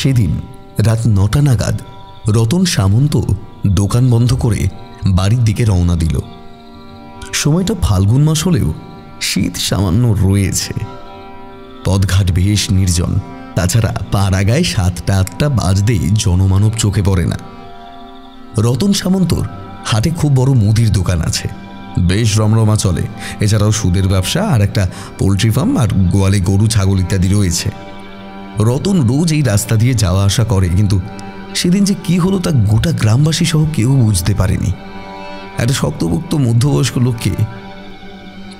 সেদিন রাত ৯টা নাগাদ রতন সামন্ত দোকান বন্ধ করে বাড়ির দিকে রওনা দিল। সময়টা ফাল্গুন মাস হলেও শীত সামান্য রয়েছে। পথঘাট বেশ নির্জন। তাছাড়া পাড়াগায় ৭টা-৮টা বাজতেই জনমানব চোখে পড়ে না। রতন সামন্তর হাটে খুব বড় মুদির দোকান আছে, বেশ রমরমা চলে। এছাড়াও সুদের ব্যবসা আর একটা পোলট্রি ফার্ম আর গোয়ালে গরু ছাগল ইত্যাদি রয়েছে। রতন রোজ এই রাস্তা দিয়ে যাওয়া আসা করে, কিন্তু সেদিন যে কি হলো তা গোটা গ্রামবাসী সহ কেউ বুঝতে পারেনি। একটা শক্তপোক্ত মধ্যবয়স্ক লোককে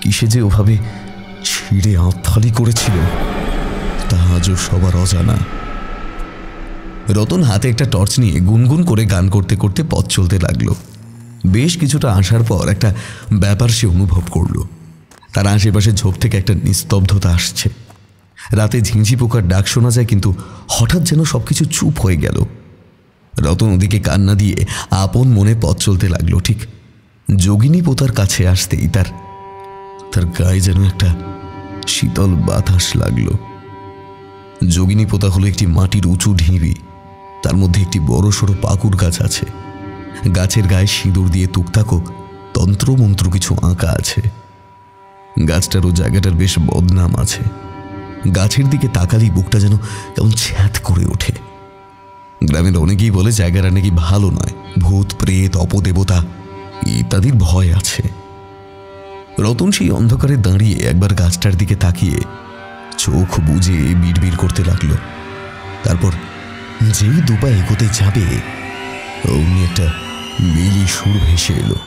কিসে যে ওভাবে ছিঁড়ে আঁতথালি করেছিল তা আজও সবার অজানা। রতন হাতে একটা টর্চ নিয়ে গুনগুন করে গান করতে করতে পথ চলতে লাগলো। বেশ কিছুটা আসার পর একটা ব্যাপার সে অনুভব করল। তার আশেপাশে ঝোপ থেকে একটা নিস্তব্ধতা আসছে। রাতে ঝিঁঝি পোকার ডাক শোনা যায়, কিন্তু হঠাৎ যেন সবকিছু চুপ হয়ে গেল। রতন ওদিকে কান্না দিয়ে আপন মনে পথ চলতে লাগলো। ঠিক যোগিনী পোতার কাছে আসতেই তার গায়ে যেন একটা শীতল বাতাস লাগলো। যোগিনী পোতা হলো একটি মাটির উঁচু ঢিবি। তার মধ্যে একটি বড় সড়ো পাকুড় গাছ আছে। গাছের গায়ে সিঁদুর দিয়ে টুকটাকও তন্ত্রমন্ত্র কিছু আঁকা আছে। গাছটার ও জায়গাটার বেশ বদনাম আছে। গাছের দিকে তাকালেই বুকটা যেন কেমন ছ্যাঁত করে ওঠে। গ্রামের অনেকেই বলে জায়গাটা নাকি ভালো নয়, ভূত প্রেত অপদেবতা ইত্যাদির ভয় আছে। রতন সেই অন্ধকারে দাঁড়িয়ে একবার গাছটার দিকে তাকিয়ে চোখ বুজে বিড়বিড় করতে লাগলো। তারপর যেই দুপা এগোতে যাবে অমনি একটা মিলি সুর ভেসে এলো।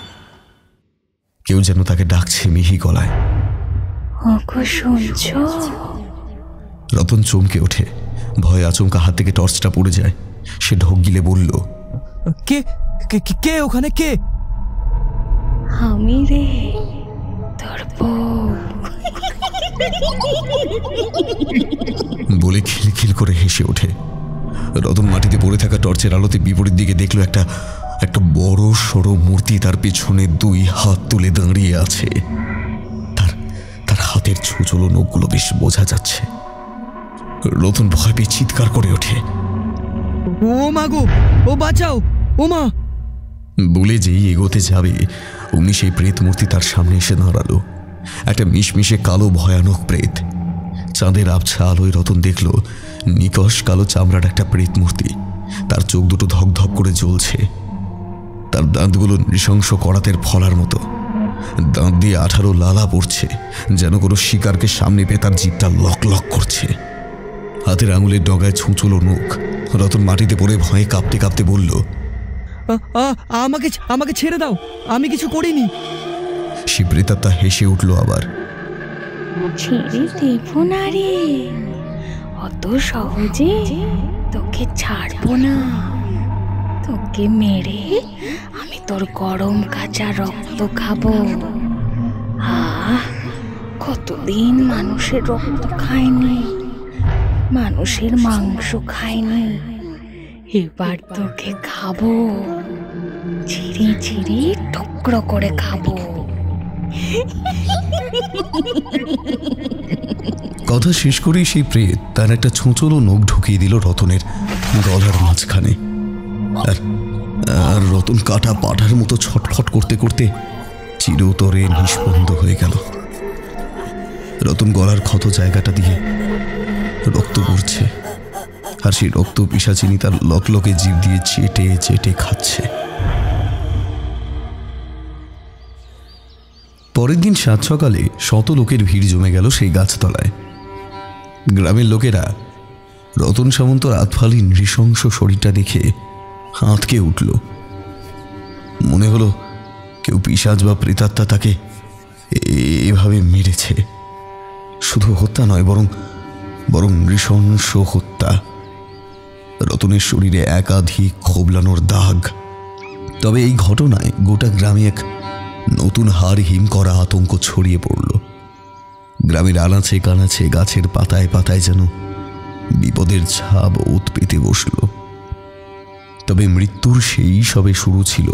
কেউ যেন তাকে ডাকছে মিহি গলায়। রতন চমকে ওঠে। ভয়ে আচমকা হাত থেকে টর্চটা পড়ে যায়। সে ঢোক গিলে বলল, কে কে কে ওখানে? কে? আমি রে, তোর বউ। বলে খিলখিল করে হেসে ওঠে। রতন মাটিতে পড়ে থাকা টর্চের আলোতে বিপরীত দিকে দেখলো একটা বড় সড়ো মূর্তি তার পেছনে 2 হাত তুলে দাঁড়িয়ে আছে। তার হাতের ছোচলো নখগুলো বেশ বোঝা যাচ্ছে। রতন ভয় পেয়ে চিৎকার করে ওঠে, ও মা গো, ও বাঁচাও, ও মা! বলে যেই এগোতে যাবে অমনি সেই প্রেত মূর্তি তার সামনে এসে দাঁড়ালো। একটা মিশমিশে কালো ভয়ানক প্রেত। চাঁদের আবছা আলোয় রতন দেখল নিকশ কালো চামড়ার একটা প্রেত মূর্তি। তার চোখ দুটো ধকধক করে জ্বলছে। তার দাঁতগুলো নৃশংস করাতের ফলার মতো। দাঁত দিয়ে 18 লালা পড়ছে, যেন কোনো শিকারকে সামনে পেয়ে তার জিভটা লক লক করছে। হাতের আঙুলের ডগায় ছুঁচলো নখ। রতন মাটিতে পড়ে ভয়ে কাঁপতে কাঁপতে বলল, আমাকে ছেড়ে দাও, আমি কিছু করিনি। সে প্রেতাত্মা হেসে উঠল আবার। ছেড়ে দেব না রে, অত সহজে তোকে ছাড়বো না। তোকে মেরে আমি তোর গরম কাঁচা রক্ত খাবো। কতদিন মানুষের রক্ত খায়নি, মানুষের মাংস খায়নি। এবার তোকে খাবো, ছিঁড়ে ছিঁড়ে টুকরো করে খাবো। কথা শেষ করেই সেই প্রেত তার একটা ছুঁচলো নখ ঢুকিয়ে দিল রতনের গলার মাঝখানে। আর রতন কাটা পাঠার মতো ছটফট করতে করতে চিরতরে নিষ্পন্দ হয়ে গেল। রতন গলার ক্ষত জায়গাটা দিয়ে রক্ত পড়ছে, আর সেই রক্ত পিশাচিনী তার লকলকে জিভ দিয়ে চেটে চেটে খাচ্ছে। পরের দিন সাত সকালে শত লোকের ভিড় জমে গেল সেই গাছতলায়। গ্রামের লোকেরা রতন সামন্তর আতফালি নৃশংস শরীরটা দেখে আঁতকে উঠল। মনে হলো কেউ পিশাচ বা প্রেতাত্মা তাকে এভাবে মেরেছে। শুধু হত্যা নয়, বরং নৃশংস হত্যা। রতনের শরীরে একাধিক খোবলানোর দাগ। তবে এই ঘটনায় গোটা গ্রামে এক নতুন হাড় হিম করা আতঙ্ক ছড়িয়ে পড়ল। গ্রামের আনাচে কানাচে গাছের পাতায় পাতায় যেন বিপদের ছাপ ওত পেতে বসল। তবে মৃত্যুর সেই সবে শুরু ছিল।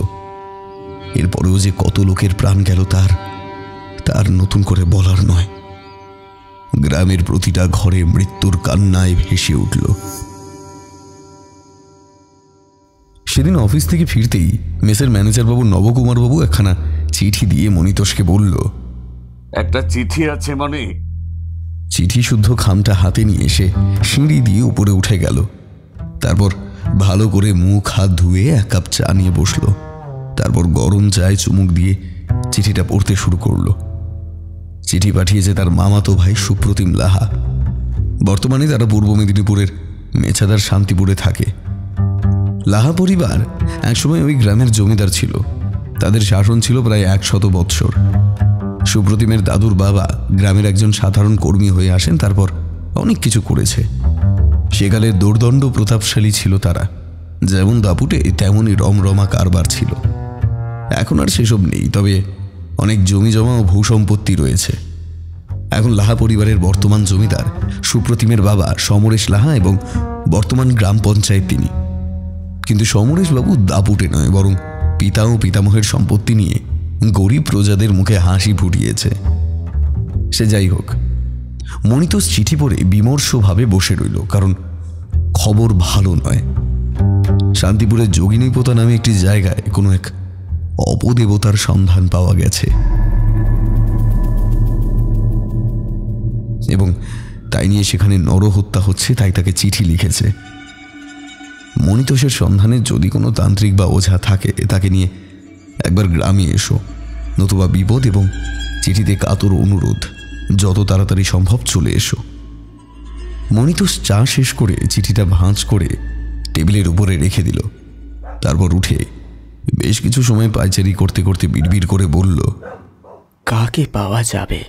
এরপরেও যে কত লোকের প্রাণ গেল তার নতুন করে বলার নয়। গ্রামের প্রতিটা ঘরে মৃত্যুর কান্নায় ভেসে উঠল। সেদিন অফিস থেকে ফিরতেই মেসের ম্যানেজারবাবু নবকুমারবাবু একখানা চিঠি দিয়ে মনিতোষকে বলল, একটা চিঠি আছে মানে? চিঠি শুদ্ধ খামটা হাতে নিয়ে এসে সিঁড়ি দিয়ে উপরে উঠে গেল। তারপর ভালো করে মুখ হাত ধুয়ে এক কাপ চা নিয়ে বসলো। তারপর গরম চায় চুমুক দিয়ে চিঠিটা পড়তে শুরু করলো। চিঠি পাঠিয়েছে তার মামাতো ভাই সুপ্রতিম লাহা। বর্তমানে তারা পূর্ব মেদিনীপুরের মেছাদার শান্তিপুরে থাকে। লাহা পরিবার একসময় ওই গ্রামের জমিদার ছিল। তাদের শাসন ছিল প্রায় 100 বৎসর। সুপ্রতিমের দাদুর বাবা গ্রামের একজন সাধারণ কর্মী হয়ে আসেন, তারপর অনেক কিছু করেছে। সেকালের দুর্দণ্ড প্রতাপশালী ছিল তারা। যেমন দাপুটে তেমনই রমরমা কারবার ছিল। এখন আর সেসব নেই, তবে অনেক জমি জমা ও ভূসম্পত্তি রয়েছে। এখন লাহা পরিবারের বর্তমান জমিদার সুপ্রতিমের বাবা সমরেশ লাহা এবং বর্তমান গ্রাম পঞ্চায়েত তিনি। কিন্তু সমরেশবাবু দাপুটে নয়, বরং পিতা ও পিতামহের সম্পত্তি নিয়ে গরিব প্রজাদের মুখে হাসি ফুটিয়েছে। সে যাই হোক, মনিতোষ চিঠি পড়ে বিমর্ষভাবে বসে রইল, কারণ খবর ভালো নয়। শান্তিপুরের যোগিনীপোতা নামে একটি জায়গায় কোনো এক অপদেবতার সন্ধান পাওয়া গেছে এবং তাই নিয়ে সেখানে নরহত্যা হচ্ছে, তাই তাকে চিঠি লিখেছে। মনিতোষের সন্ধানে যদি কোনো তান্ত্রিক বা ওঝা থাকে তাকে নিয়ে একবার গ্রামে এসো, নতুবা বিপদ, এবং চিঠিতে কাতর অনুরোধ যত তাড়াতাড়ি সম্ভব চলে এসো। মনিতোষ চা শেষ করে চিঠিটা ভাঁজ করে টেবিলের উপরে রেখে দিল। তারপর উঠে বেশ কিছু সময় পায়চারি করতে করতে বিড়বিড় করে বলল, কাকে পাওয়া যাবে?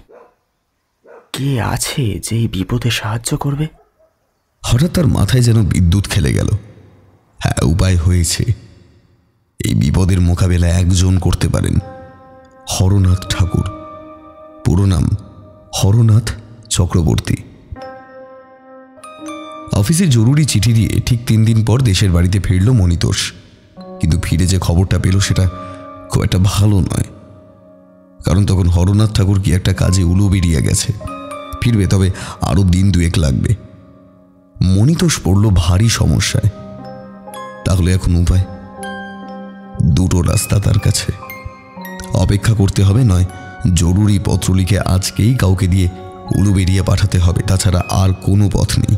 কে আছে যে এই বিপদে সাহায্য করবে? হঠাৎ তার মাথায় যেন বিদ্যুৎ খেলে গেল। হ্যাঁ, উপায় হয়েছে। এই বিপদের মোকাবেলা একজন করতে পারেন, হরনাথ ঠাকুর। পুরো নাম হরনাথ চক্রবর্তী। অফিসে জরুরি চিঠি দিয়ে ঠিক 3 দিন পর দেশের বাড়িতে ফিরল মনিতোষ। কিন্তু ফিরে যে খবরটা পেল সেটা খুব একটা ভালো নয়, কারণ তখন হরনাথ ঠাকুর কি একটা কাজে উলুবেরিয়ে গেছে। ফিরবে, তবে আরো দিন 2 লাগবে। মনিতোষ পড়ল ভারী সমস্যায়। তাহলে এখন উপায়? দুটো রাস্তা তার কাছে। অপেক্ষা করতে হবে, নয় জরুরি পত্র লিখে আজকেই কাউকে দিয়ে উলুবেরিয়া পাঠাতে হবে। তাছাড়া আর কোনো পথ নেই।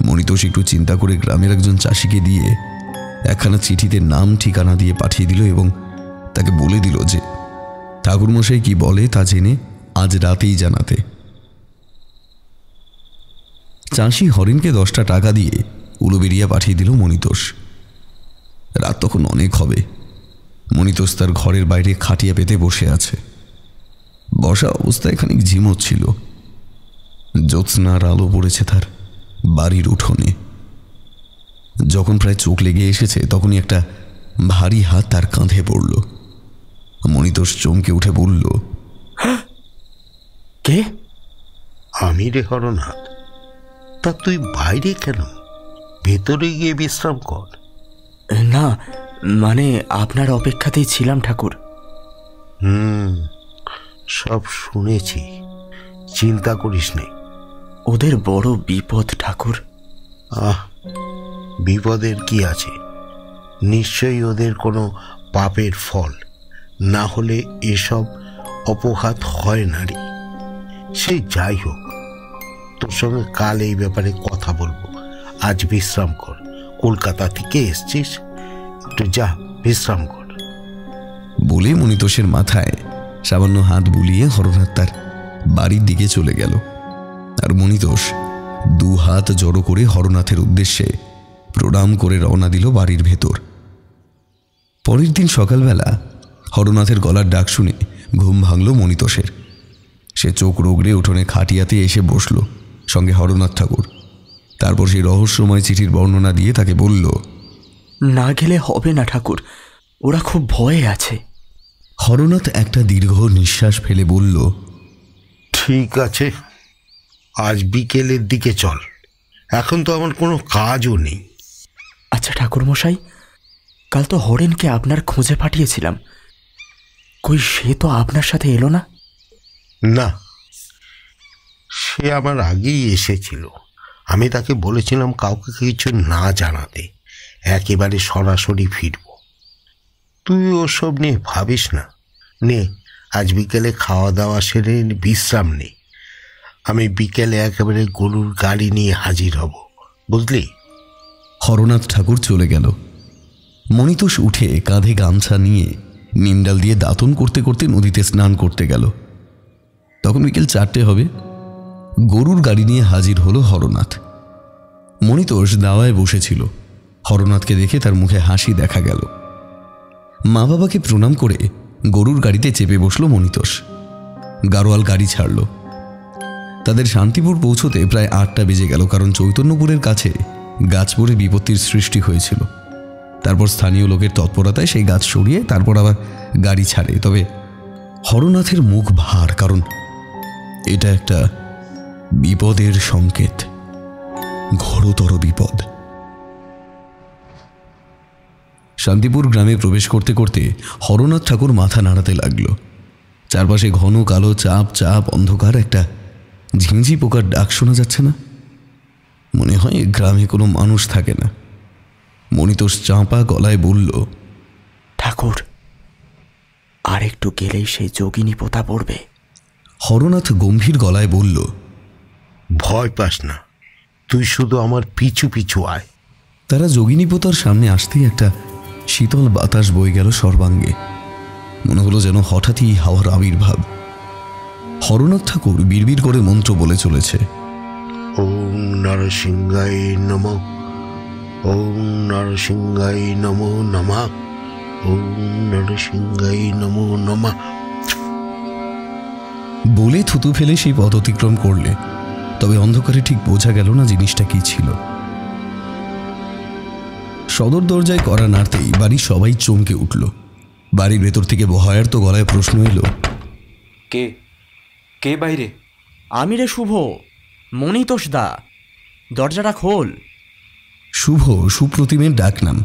মনিতোষ একটু চিন্তা করে গ্রামের একজন চাষিকে দিয়ে একখানা চিঠিতে নাম ঠিকানা দিয়ে পাঠিয়ে দিল এবং তাকে বলে দিল যে ঠাকুরমশাই কি বলে তা জেনে আজ রাতেই জানাতে। চাষি হরিণকে 10টা টাকা দিয়ে উলুবেরিয়া পাঠিয়ে দিল মনিতোষ। রাত তখন অনেক হবে। মনিতোষ তার ঘরের বাইরে খাটিয়া পেতে বসে আছে। বসা অবস্থায় খানিক ঝিমোচ্ছিল। জ্যোৎস্নার আলো পড়েছে তার বাড়ির উঠোনে। যখন প্রায় চোখ লেগে এসেছে তখনই একটা ভারী হাত তার কাঁধে পড়ল। মনিতোষ চমকে উঠে বলল, কে? আমি রে হরনাথ। তা তুই বাইরে কেন? ভেতরে গিয়ে বিশ্রাম কর। না, মানে আপনার অপেক্ষাতেই ছিলাম ঠাকুর। সব শুনেছি, চিন্তা করিস নে। ওদের বড় বিপদ ঠাকুর। বিপদের কি আছে? নিশ্চয়ই ওদের কোনো পাপের ফল, না হলে এসব অপঘাত হয় না রে। সে যাই হোক, তোর সঙ্গে কাল এই ব্যাপারে কথা বলবো। আজ বিশ্রাম কর। কলকাতা থেকে এসছিস, একটু যা বিশ্রাম কর। বলে মনিতোষের মাথায় সামান্য হাত বুলিয়ে হরনাথ তার বাড়ির দিকে চলে গেল। আর মনিতোষ 2 হাত জড়ো করে হরনাথের উদ্দেশ্যে প্রণাম করে রওনা দিল বাড়ির ভেতর। পরের দিন সকালবেলা হরনাথের গলার ডাক শুনে ঘুম ভাঙল মনিতোষের। সে চোখ রোগড়ে উঠোনে খাটিয়াতে এসে বসল, সঙ্গে হরনাথ ঠাকুর। তারপর সেই রহস্যময় চিঠির বর্ণনা দিয়ে তাকে বলল, না গেলে হবে না ঠাকুর, ওরা খুব ভয়ে আছে। হরনাথ একটা দীর্ঘ নিঃশ্বাস ফেলে বলল, ঠিক আছে, আজ বিকেলের দিকে চল। এখন তো আমার কোনো কাজও নেই। আচ্ছা ঠাকুরমশাই, কাল তো হরেনকে আপনার খোঁজে পাঠিয়েছিলাম, কই সে তো আপনার সাথে এলো না? না, সে আমার আগেই এসেছিল। আমি তাকে বলেছিলাম কাউকে কিছু না জানাতে। একেবারে সরাসরি ফিরব। তুই ওসব নিয়ে ভাবিস না। নে, আজ বিকেলে খাওয়া দাওয়া সেরে বিশ্রাম নে। আমি বিকেলে একেবারে গরুর গাড়ি নিয়ে হাজির হব, বুঝলি? হরনাথ ঠাকুর চলে গেল। মণিতোষ উঠে কাঁধে গামছা নিয়ে নিমডাল দিয়ে দাঁতন করতে করতে নদীতে স্নান করতে গেল। তখন বিকেল 4টে হবে। গরুর গাড়ি নিয়ে হাজির হলো হরনাথ। মণিতোষ দাওয়ায় বসেছিল। হরনাথকে দেখে তার মুখে হাসি দেখা গেল। মা বাবাকে প্রণাম করে গরুর গাড়িতে চেপে বসল মণিতোষ। গাড়োয়াল গাড়ি ছাড়ল। তাদের শান্তিপুর পৌঁছতে প্রায় 8টা বেজে গেল, কারণ চৈতন্যপুরের কাছে গাছ পড়ে বিপত্তির সৃষ্টি হয়েছিল। তারপর স্থানীয় লোকের তৎপরতায় সেই গাছ সরিয়ে তারপর আবার গাড়ি ছাড়ে। তবে হরনাথের মুখ ভার, কারণ এটা একটা বিপদের সংকেত, ঘোরতর বিপদ। শান্তিপুর গ্রামে প্রবেশ করতে করতে হরনাথ ঠাকুর মাথা নাড়াতে লাগলো। চারপাশে ঘন কালো চাপ চাপ অন্ধকার। একটা ঝিঁঝি পোকার ডাক শোনা যাচ্ছে না। মনে হয় গ্রামে কোনো মানুষ থাকে না। মণিতোষ চাঁপা গলায় বলল, ঠাকুর, আর একটু গেলেই সেই যোগিনী পোতা পড়বে। হরনাথ গম্ভীর গলায় বলল, ভয় পাস না, তুই শুধু আমার পিছু পিছু আয়। তারা যোগিনী পোতার সামনে আসতেই একটা শীতল বাতাস বয়ে গেল সর্বাঙ্গে। মনে হলো যেন হঠাৎই হাওয়ার আবির্ভাব। হরনাথ ঠাকুর বিড়বিড় করে মন্ত্র বলে চলেছে। ওম নরসিংহায় নমঃ, ওম নরসিংহায় নমো নমঃ, ওম নরসিংহায় নমো নমঃ। বলে থুতু ফেলে সেই পথ অতিক্রম করলে। তবে অন্ধকারে ঠিক বোঝা গেল না জিনিসটা কি ছিল। সদর দরজায় কড়া নাড়তেই বাড়ির সবাই চমকে উঠল। বাড়ির ভেতর থেকে ভয়ার্ত গলায় প্রশ্ন এলো, কে কে বাইরে? আমি রে শুভ, মণিতোষ দা, দরজাটা খোল। শুভ সুপ্রতিমের ডাকনাম।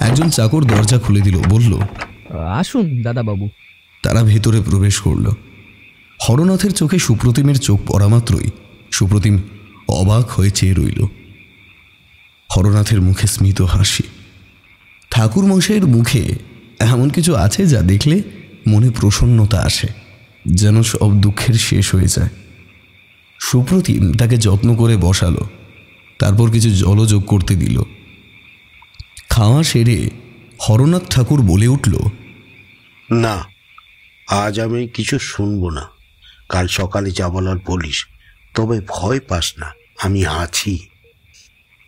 একজন চাকর দরজা খুলে দিল, বলল, আসুন দাদাবাবু। তারা ভেতরে প্রবেশ করল। হরনাথের চোখে সুপ্রতিমের চোখ পড়া মাত্রই সুপ্রতিম অবাক হয়ে চেয়ে রইল। হরনাথের মুখে স্মিত হাসি। ঠাকুর মশাইয়ের মুখে এমন কিছু আছে যা দেখলে মনে প্রসন্নতা আসে, যেন সব দুঃখের শেষ হয়ে যায়। সুপ্রতিম তাকে যত্ন করে বসালো, তারপর কিছু জলও যোগ করতে দিল। খাওয়া সেরে হরনাথ ঠাকুর বলে উঠল, না, আজ আমি কিছু শুনবো না। কাল সকালে যা বলার বলিস, তবে ভয় পাস না, আমি আছি।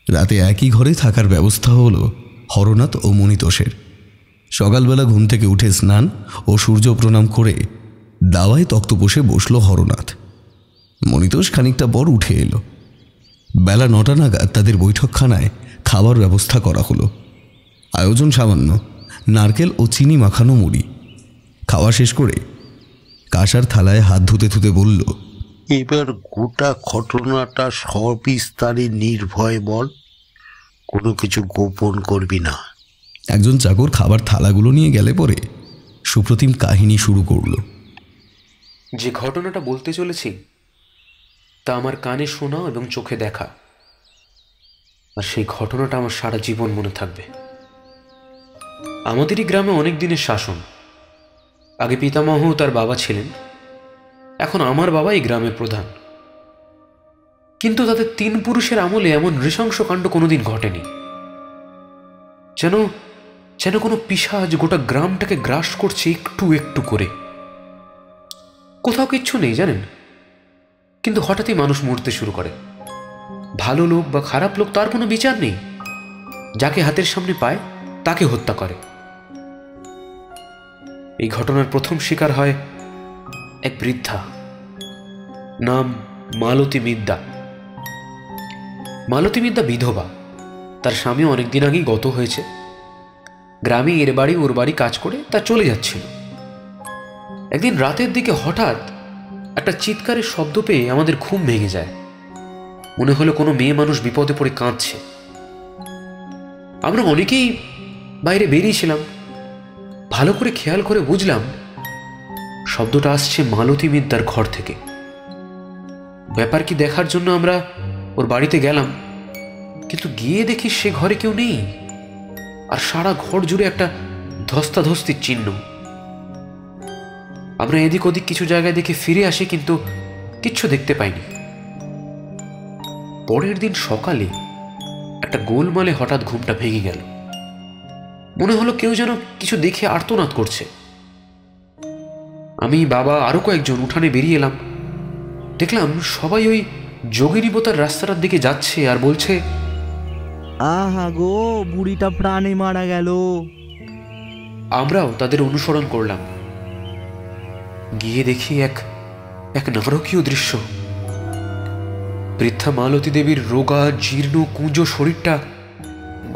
রাতে একই ঘরে থাকার ব্যবস্থা হলো হরনাথ ও মণিতোষের। সকালবেলা ঘুম থেকে উঠে স্নান ও সূর্য প্রণাম করে দাওয়ায় তক্তপোষে বসল হরনাথ। মণিতোষ খানিকটা পর উঠে এলো। বেলা 9টা নাগাদ তাদের বৈঠকখানায় খাবার ব্যবস্থা করা হলো। আয়োজন সামান্য, নারকেল ও চিনি মাখানো মুড়ি। খাওয়া শেষ করে কাঁসার থালায় হাত ধুতে ধুতে বলল, এবার গোটা ঘটনাটা সবিস্তারে নির্ভয়ে বল, কোনো কিছু গোপন করবি না। একজন চাকর খাবার থালাগুলো নিয়ে গেলে পরে সুপ্রতিম কাহিনী শুরু করল। যে ঘটনাটা বলতে চলেছি তা আমার কানে শোনা এবং চোখে দেখা, আর সেই ঘটনাটা আমার সারা জীবন মনে থাকবে। আমাদেরই গ্রামে অনেক দিনের শাসন। আগে পিতামহ তার বাবা ছিলেন, এখন আমার বাবা এই গ্রামের প্রধান। কিন্তু তাদের 3 পুরুষের আমলে এমন নৃশংস কাণ্ড কোনোদিন ঘটেনি। যেন যেন কোনো পিশাচ গোটা গ্রামটাকে গ্রাস করছে একটু একটু করে। কোথাও কিচ্ছু নেই জানেন, কিন্তু হঠাৎই মানুষ মরতে শুরু করে। ভালো লোক বা খারাপ লোক তার কোনো বিচার নেই, যাকে হাতের সামনে পায় তাকে হত্যা করে। এই ঘটনার প্রথম শিকার হয় এক বৃদ্ধা, নাম মালতী মিদ্যা। মালতী মিদ্যা বিধবা, তার স্বামী অনেকদিন আগেই গত হয়েছে। গ্রামে এর বাড়ি ওর বাড়ি কাজ করে তা চলে যাচ্ছিল। একদিন রাতের দিকে হঠাৎ একটা চিৎকারের শব্দ পেয়ে আমাদের ঘুম ভেঙে যায়। মনে হলো কোনো মেয়ে মানুষ বিপদে পড়ে কাঁদছে। আমরা অনেকেই বাইরে বেরিয়েছিলাম। ভালো করে খেয়াল করে বুঝলাম শব্দটা আসছে মালতী মিদ্যার ঘর থেকে। ব্যাপার কি দেখার জন্য আমরা ওর বাড়িতে গেলাম, কিন্তু গিয়ে দেখি সে ঘরে কেউ নেই। আর সারা ঘর জুড়ে একটা ধস্তাধস্তির চিহ্ন। আমরা এদিক ওদিক কিছু জায়গায় দেখে ফিরে আসি, কিন্তু কিচ্ছু দেখতে পাইনি। পরের দিন সকালে একটা গোলমালে হঠাৎ ঘুমটা ভেঙে গেল। মনে হলো কেউ যেন কিছু দেখে আর্তনাদ করছে। আমি, বাবা, আরো কয়েকজন উঠানে বেরিয়ে এলাম। দেখলাম সবাই ওই যোগিনীপতার রাস্তাটার দিকে যাচ্ছে আর বলছে, আহা গো, বুড়িটা প্রাণে মারা গেল। আমরাও তাদের অনুসরণ করলাম। গিয়ে দেখি এক নারকীয় দৃশ্য। বৃদ্ধা মালতী দেবীর রোগা জীর্ণ কুঁজো শরীরটা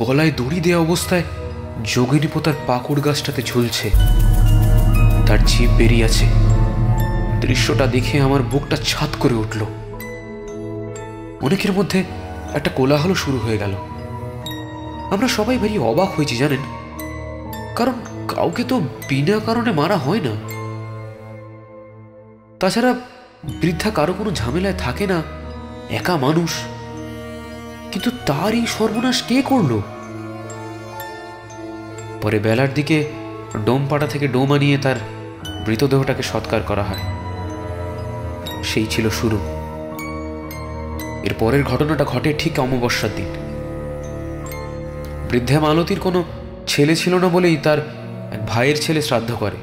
গলায় দড়ি দেওয়া অবস্থায় যোগিনীপতার পাকুড় গাছটাতে ঝুলছে, তার জিভ বেরিয়ে আছে। দৃশ্যটা দেখে আমার বুকটা ছাদ করে উঠল। অনেকের মধ্যে একটা কোলাহল শুরু হয়ে গেল। আমরা সবাই ভারী অবাক হয়েছি জানেন, কারণ কাউকে তো বিনা কারণে মারা হয় না। তাছাড়া বৃদ্ধা কারো কোনো ঝামেলায় থাকে না, একা মানুষ। কিন্তু তারই সর্বনাশ কে করলো? পরে বেলার দিকে ডোমপাড়া থেকে ডোম আনিয়ে তার মৃতদেহটাকে সৎকার করা হয়। সেই ছিল শুরু। এর পরের ঘটনাটা ঘটে ঠিক অমাবস্যার দিন। বৃদ্ধা মালতীর কোনো ছেলে ছিল না বলেই তার এক ভাইয়ের ছেলে শ্রাদ্ধ করে।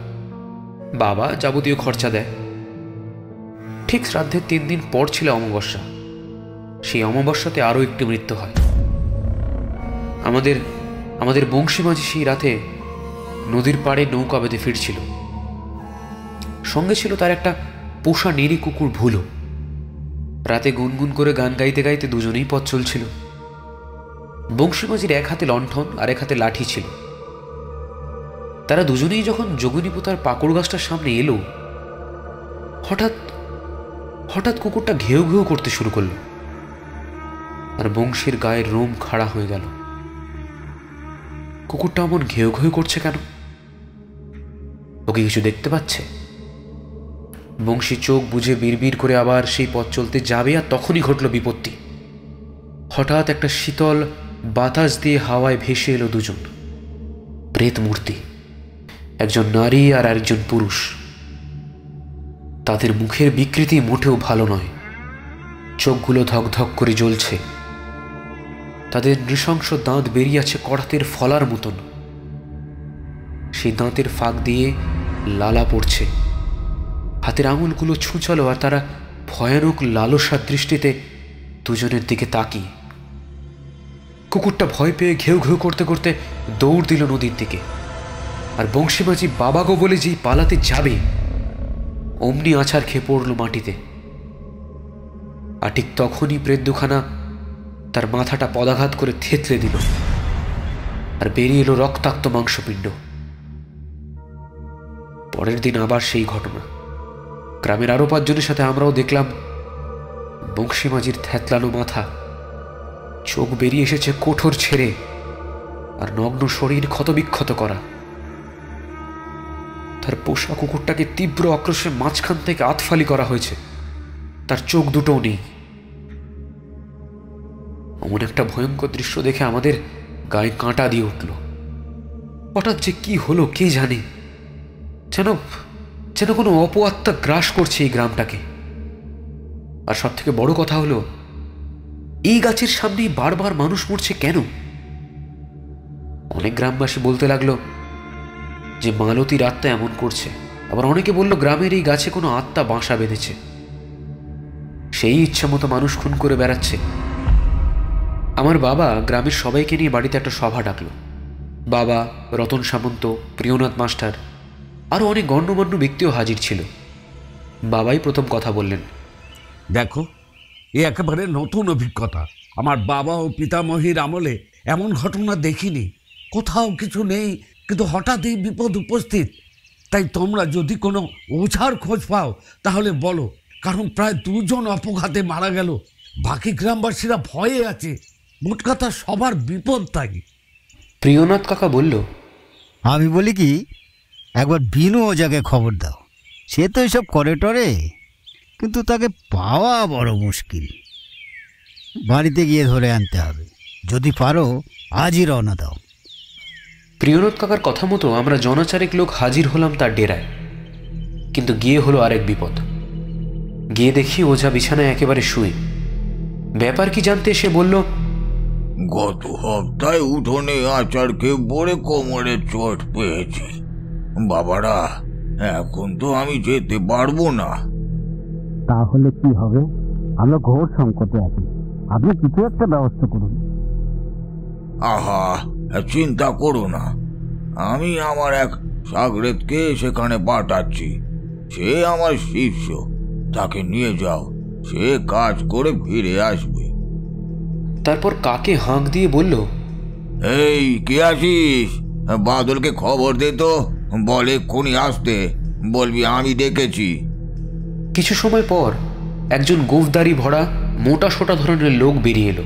বাবা যাবতীয় খরচা দেয়। ঠিক শ্রাদ্ধের 3 দিন পর ছিল অমাবস্যা। সেই অমাবস্যাতে আরো একটি মৃত্যু হয়। আমাদের বংশী মাঝি সেই রাতে নদীর পাড়ে নৌকা বেঁধে ফিরছিল। সঙ্গে ছিল তার একটা পোষা নেড়ি কুকুর ভুলো। রাতে গুনগুন করে গান গাইতে গাইতে দুজনেই পথ চলছিল। বংশী মাঝির এক হাতে লণ্ঠন আর এক হাতে লাঠি ছিল। তারা দুজনেই যখন যোগিনীপতার পাকুড় গাছটার সামনে এলো, হঠাৎ কুকুরটা ঘেউ ঘেউ করতে শুরু করলো। আর বংশীর গায়ের রোম খাড়া হয়ে গেল। কুকুরটা এমন ঘেউ ঘেউ করছে কেন? ওকে কিছু দেখতে পাচ্ছে? বংশী চোখ বুঝে বিড়বিড় করে আবার সেই পথ চলতে যাবে, আর তখনই ঘটল বিপত্তি। হঠাৎ একটা শীতল বাতাস দিয়ে হাওয়ায় ভেসে এলো দুজন প্রেত মূর্তি, একজন নারী আর একজন পুরুষ। তাদের মুখের বিকৃতি মোটেও ভালো নয়। চোখগুলো ধকধক করে জ্বলছে। তাদের নৃশংস দাঁত বেরিয়ে আছে কড়াতের ফলার মতন। সেই দাঁতের ফাঁক দিয়ে লালা পড়ছে। হাতের আঙুলগুলো ছুঁচালো, আর তারা ভয়ানক লালসার দৃষ্টিতে দুজনের দিকে তাকিয়ে। কুকুরটা ভয় পেয়ে ঘেউ ঘেউ করতে করতে দৌড় দিল নদীর দিকে। আর বংশী মাঝি বাবা গো বলে যেই পালাতে যাবে, অমনি আছাড় খেয়ে পড়ল মাটিতে। আর ঠিক তখনই প্রেত দুখানা তার মাথাটা পদাঘাত করে থেতলে দিল, আর বেরিয়ে এলো রক্তাক্ত মাংসপিণ্ড। পরের দিন আবার সেই ঘটনা। গ্রামের আরো 5 জনের সাথে আমরাও দেখলাম বংশী মাঝির থেতলানো মাথা, চোখ বেরিয়ে এসেছে কোঠর ছেড়ে, আর নগ্ন শরীর ক্ষতবিক্ষত করা। তার পোষা কুকুরটাকে তীব্র আক্রোশে মাঝখান থেকে আতফালি করা হয়েছে। তার চোখ দুটোও নেই। এমন একটা ভয়ঙ্কর দৃশ্য দেখে আমাদের গায়ে কাঁটা দিয়ে উঠল। হঠাৎ যে কি হলো কে জানে, যেন কোনো অপআত্মা গ্রাস করছে এই গ্রামটাকে। আর সব থেকে বড় কথা হলো, এই গাছের সামনেই বারবার মানুষ মরছে কেন? অনেক গ্রামবাসী বলতে লাগলো যে মালতীর আত্মা এমন করছে। আবার অনেকে বলল গ্রামের এই গাছে কোনো আত্মা বাসা বেঁধেছে, সেই ইচ্ছা মতো মানুষ খুন করে বেড়াচ্ছে। আমার বাবা গ্রামের সবাইকে নিয়ে বাড়িতে একটা সভা ডাকলো। বাবা, রতন সামন্ত, প্রিয়নাথ মাস্টার, আরো অনেক গণ্যমান্য ব্যক্তিও হাজির ছিল। বাবাই প্রথম কথা বললেন। দেখো, এ একেবারে নতুন অভিজ্ঞতা। আমার বাবা ও পিতামহীর আমলে এমন ঘটনা দেখিনি। কোথাও কিছু নেই, কিন্তু হঠাৎই বিপদ উপস্থিত। তাই তোমরা যদি কোনো ওঝার খোঁজ পাও তাহলে বলো, কারণ প্রায় 2 জন অপঘাতে মারা গেল। বাকি গ্রামবাসীরা ভয়ে আছে। মোট কথা সবার বিপদ। তাই প্রিয়নাথ কাকা বলল, আমি বলি কি, একবার বিনু ও জায়গায় খবর দাও। সে তো এসব করে টরে, কিন্তু তাকে পাওয়া বড় মুশকিল। বাড়িতে গিয়ে ধরে আনতে হবে। যদি পারো আজই রওনা দাও। প্রিয়নাথ কাকার কথা মতো আমরা জনচারেক লোক হাজির হলাম তার ডেরায়। কিন্তু গিয়ে হলো আরেক বিপদ। গিয়ে দেখি ওঝা বিছানায় একেবারে শুয়ে। ব্যাপার কি জানতে সে বলল, গত সপ্তাহে উঠোনে আচারকে পড়ে কোমরে চোট পেয়েছি বাবারা, এখন তো আমি যেতে পারবো না। তাহলে কি হবে? আমরা ঘোর সংকটে আছি, আপনি কিছু একটা ব্যবস্থা করুন। আহা, চিন্তা করো না, আমি আমার এক সাগরেদকে সেখানে পাঠাচ্ছি। সে আমার শিষ্য, তাকে নিয়ে যাও, সে কাজ করে ফিরে আসবে। তারপর কাকে হাঁক দিয়ে বলল, এই কে আছিস? বাদলকে খবর দে তো, বলে এক্ষুনি আসতে, বলবি আমি দেখেছি। কিছু সময় পর একজন গোঁফদাড়ি ভরা মোটা সোটা ধরনের লোক বেরিয়ে এলো।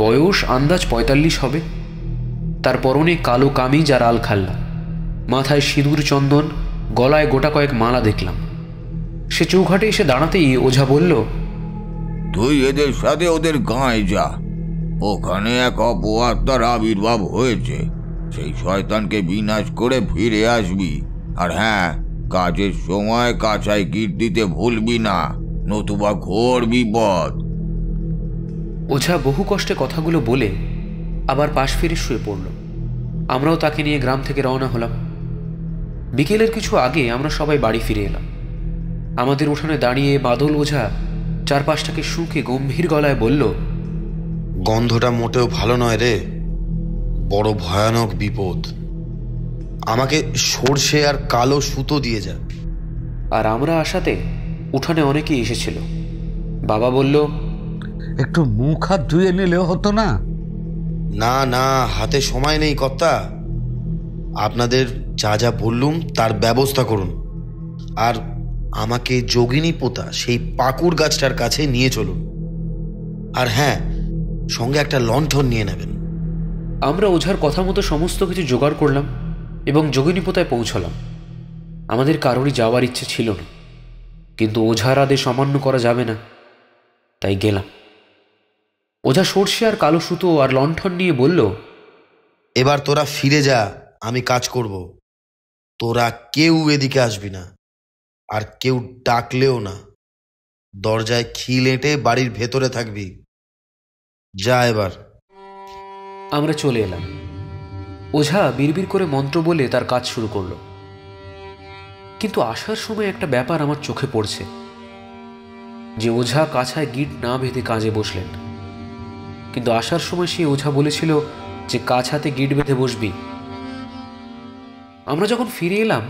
বয়স আন্দাজ 45 হবে। তার পরনে কালো কামিজ আর আলখাল্লা, মাথায় সিঁদুর চন্দন, গলায় গোটা কয়েক মালা দেখলাম। সে চৌঘাটে এসে দাঁড়াতেই ওঝা বলল, তুই এদের সাথে ওদের গাঁয়ে যা, ওখানে এক অপআত্মার আবির্ভাব হয়েছে, সেই শয়তানকে বিনাশ করে ফিরে আসবি। আর হ্যাঁ, কাজের সময় কাঁচায় গিট দিতে ভুলবি না, নতুবা ঘোর বিপদ। ওঝা বহু কষ্টে কথাগুলো বলে আবার পাশ ফিরে শুয়ে পড়ল। আমরাও তাকে নিয়ে গ্রাম থেকে রওনা হলাম। বিকেলের কিছু আগে আমরা সবাই বাড়ি ফিরে এলাম। আমাদের উঠানে দাঁড়িয়ে বাদল ওঝা চারপাশটাকে শুঁকে গম্ভীর গলায় বলল, গন্ধটা মোটেও ভালো নয় রে, বড় ভয়ানক বিপদ। আমাকে সর্ষে আর কালো সুতো দিয়ে যা। আর আমরা আসাতে উঠানে অনেকেই এসেছিল। বাবা বলল, একটু মুখ হাত ধুয়ে নিলেও হতো না? না না, হাতে সময় নেই কর্তা। আপনাদের যা যা বললুম তার ব্যবস্থা করুন, আর আমাকে যোগিনী পোতা সেই পাকুড় গাছটার কাছে নিয়ে চলুন। আর হ্যাঁ, সঙ্গে একটা লণ্ঠন নিয়ে নেবেন। আমরা ওঝার কথা মতো সমস্ত কিছু জোগাড় করলাম এবং যোগিনীপোতায় পৌঁছলাম। আমাদের কারোরই যাওয়ার ইচ্ছে ছিল না, কিন্তু ওঝার আদেশ অমান্য করা যাবে না, তাই গেলাম। ওঝা সর্ষে আর কালো সুতো আর লণ্ঠন নিয়ে বলল, এবার তোরা ফিরে যা, আমি কাজ করব। তোরা কেউ এদিকে আসবি না, আর কেউ ডাকলেও না। দরজায় খিল এঁটে বাড়ির ভেতরে থাকবি। যা এবার। আমরা চলে এলাম। ওঝা বিড়বিড় করে মন্ত্র বলে তার কাজ শুরু করলো। কিন্তু আসার সময় একটা ব্যাপার আমার চোখে পড়ছে, যে ওঝা কাছায় গিট না বেঁধে কাজে বসলেন। কিন্তু আসার সময় সে ওঝা বলেছিল যে কাছাতে গিট বেঁধে বসবি। আমরা যখন ফিরে এলাম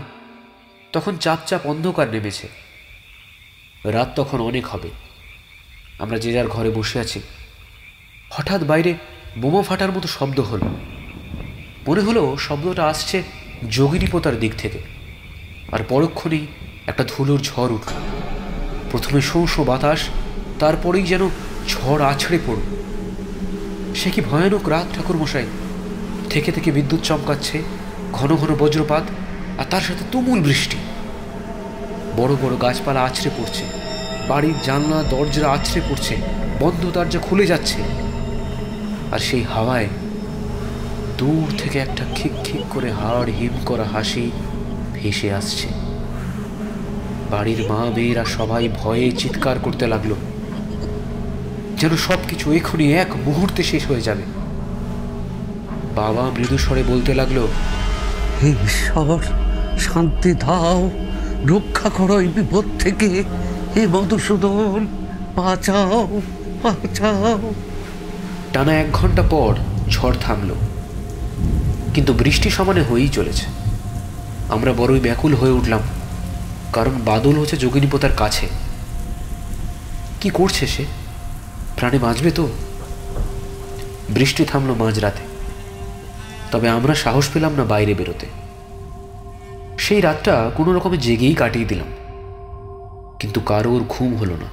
তখন চাপ চাপ অন্ধকার নেমেছে। রাত তখন অনেক হবে। আমরা যে যার ঘরে বসে আছি। হঠাৎ বাইরে বোমা ফাটার মতো শব্দ হলো। মনে হলো শব্দটা আসছে যোগিনীপোতার দিক থেকে। আর পরক্ষণেই একটা ধুলোর ঝড় উঠল। প্রথমে শোঁ শোঁ বাতাস, তারপরেই যেন ঝড় আছড়ে পড়ল। সে কি ভয়ানক রাত ঠাকুরমশাই! থেকে থেকে বিদ্যুৎ চমকাচ্ছে, ঘন ঘন বজ্রপাত, আর তার সাথে তুমুল বৃষ্টি। বড় বড় গাছপালা আছড়ে পড়ছে, বাড়ির জানলা দরজা আছড়ে পড়ছে, বন্ধ দরজা খুলে যাচ্ছে। আর সেই হাওয়ায় দূর থেকে একটা খিক খিক করে হাড় হিম করা হাসি ভেসে আসছে। বাড়ির মা মেয়েরা সবাই ভয়ে চিৎকার করতে লাগলো, যেন সবকিছু এখনই এক মুহূর্তে শেষ হয়ে যাবে। বাবা মৃদু স্বরে বলতে লাগলো, হে ঈশ্বর, শান্তি দাও, রক্ষা করো এই বিপদ থেকে। হে মধুসূদন, বাঁচাও বাঁচাও। টানা 1 ঘন্টা পর ঝড় থামলো, কিন্তু বৃষ্টি সমানে হয়েই চলেছে। আমরা বড়ই ব্যাকুল হয়ে উঠলাম, কারণ বাদল হচ্ছে যোগিনীপোতার কাছে। কি করছে সে? প্রাণে বাঁচবে তো? বৃষ্টি থামলো মাঝরাতে, তবে আমরা সাহস পেলাম না বাইরে বেরোতে। সেই রাতটা কোনো রকমে জেগেই কাটিয়ে দিলাম, কিন্তু কারোর ঘুম হলো না।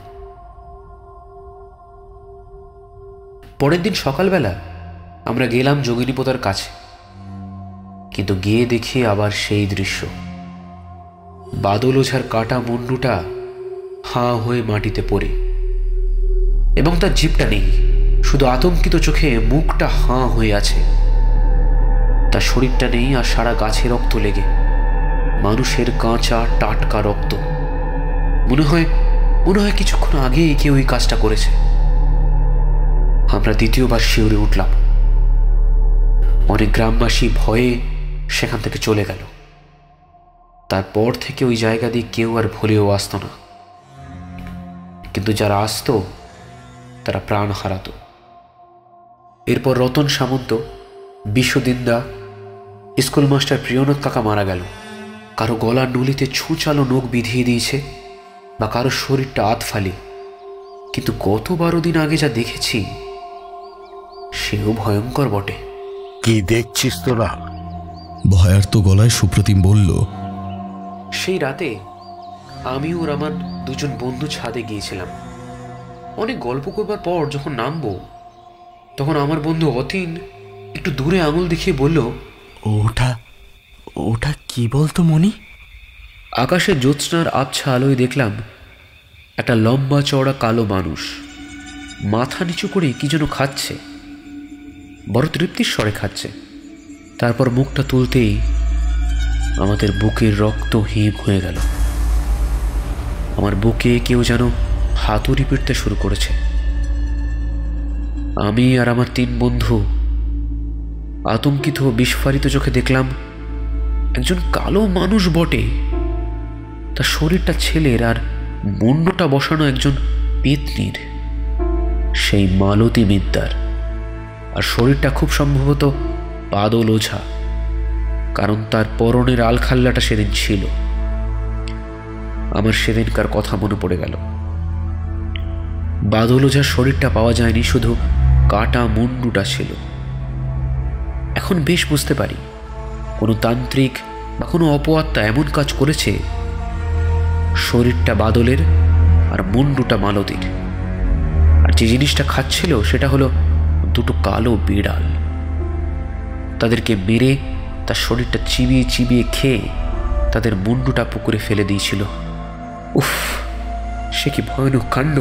পরের দিন সকালবেলা আমরা গেলাম যোগিনীপোতার কাছে, কিন্তু গিয়ে দেখি আবার সেই দৃশ্য। বাদল ওঝার কাটা মুন্ডুটা হাঁ হয়ে মাটিতে পড়ে, এবং তার জিভটা নেই, শুধু আতঙ্কিত চোখে মুখটা হাঁ হয়ে আছে। তার শরীরটা নেই, আর সারা গাছে রক্ত লেগে, মানুষের কাঁচা টাটকা রক্ত। মনে হয় কিছুক্ষণ আগেই কেউ এই কাজটা করেছে। আমরা দ্বিতীয়বার শিউরে উঠলাম। অনেক গ্রামবাসী ভয়ে সেখান থেকে চলে গেল। তারপর থেকে ওই জায়গা দিয়ে কেউ আর ভুলেও আসতো না, কিন্তু যারা আসতো তারা প্রাণ হারাতো। এরপর রতন সামন্ত, বিশ্বদিন্দা, স্কুল মাস্টার প্রিয়নাথ কাকা মারা গেল। কারো গলার নলিতে ছুঁচালো নখ বিধিয়ে দিয়েছে, বা কারো শরীরটা আধফালি। কিন্তু গত 12 দিন আগে যা দেখেছি সেও ভয়ঙ্কর বটে। কি দেখছিস তোরা? ভয়ার্ত গলায় সুপ্রতিম বলল, সেই রাতে আমি ওর আমার দুজন বন্ধু ছাদে গিয়েছিলাম। অনেক গল্প করবার পর যখন নামবো, তখন আমার বন্ধু অতীন একটু দূরে আঙুল দেখিয়ে বলল, ওটা কি বলতো মনি? আকাশে জ্যোৎস্নার আবছা আলোয় দেখলাম একটা লম্বা চওড়া কালো মানুষ মাথা নিচু করে কি যেন খাচ্ছে, বড় তৃপ্তির স্বরে খাচ্ছে। তারপর মুখটা তুলতেই আমাদের বুকের রক্ত হিম হয়ে গেল। আমার বুকে কেউ যেন হাতুড়ি পিটতে শুরু করেছে। আমি আর আমার 3 বন্ধু আতঙ্কিত ও বিস্ফারিত চোখে দেখলাম একজন কালো মানুষ বটে, তার শরীরটা ছেলের আর মুন্ডটা বসানো একজন পেতনির, সেই মালতী বিদ্যার। আর শরীরটা খুব সম্ভবত বাদল ওঝা, কারণ তার পরনের আলখাল্লাটা সেদিন ছিল। আমার সেদিনকার কথা মনে পড়ে গেল। বাদল ওঝার শরীরটা পাওয়া যায়নি, শুধু কাটা মুন্ডুটা ছিল। এখন বেশ বুঝতে পারি কোনো তান্ত্রিক বা কোনো অপআত্মা এমন কাজ করেছে, শরীরটা বাদলের আর মুন্ডুটা মালতীর। আর যে জিনিসটা খাচ্ছিল সেটা হলো 2 কালো বিড়াল। তাদেরকে মেরে তার শরীরটা চিবিয়ে চিবিয়ে খেয়ে তাদের মুন্ডুটা পুকুরে ফেলে দিয়েছিল। উফ, সে কি ভয়ানক কাণ্ড!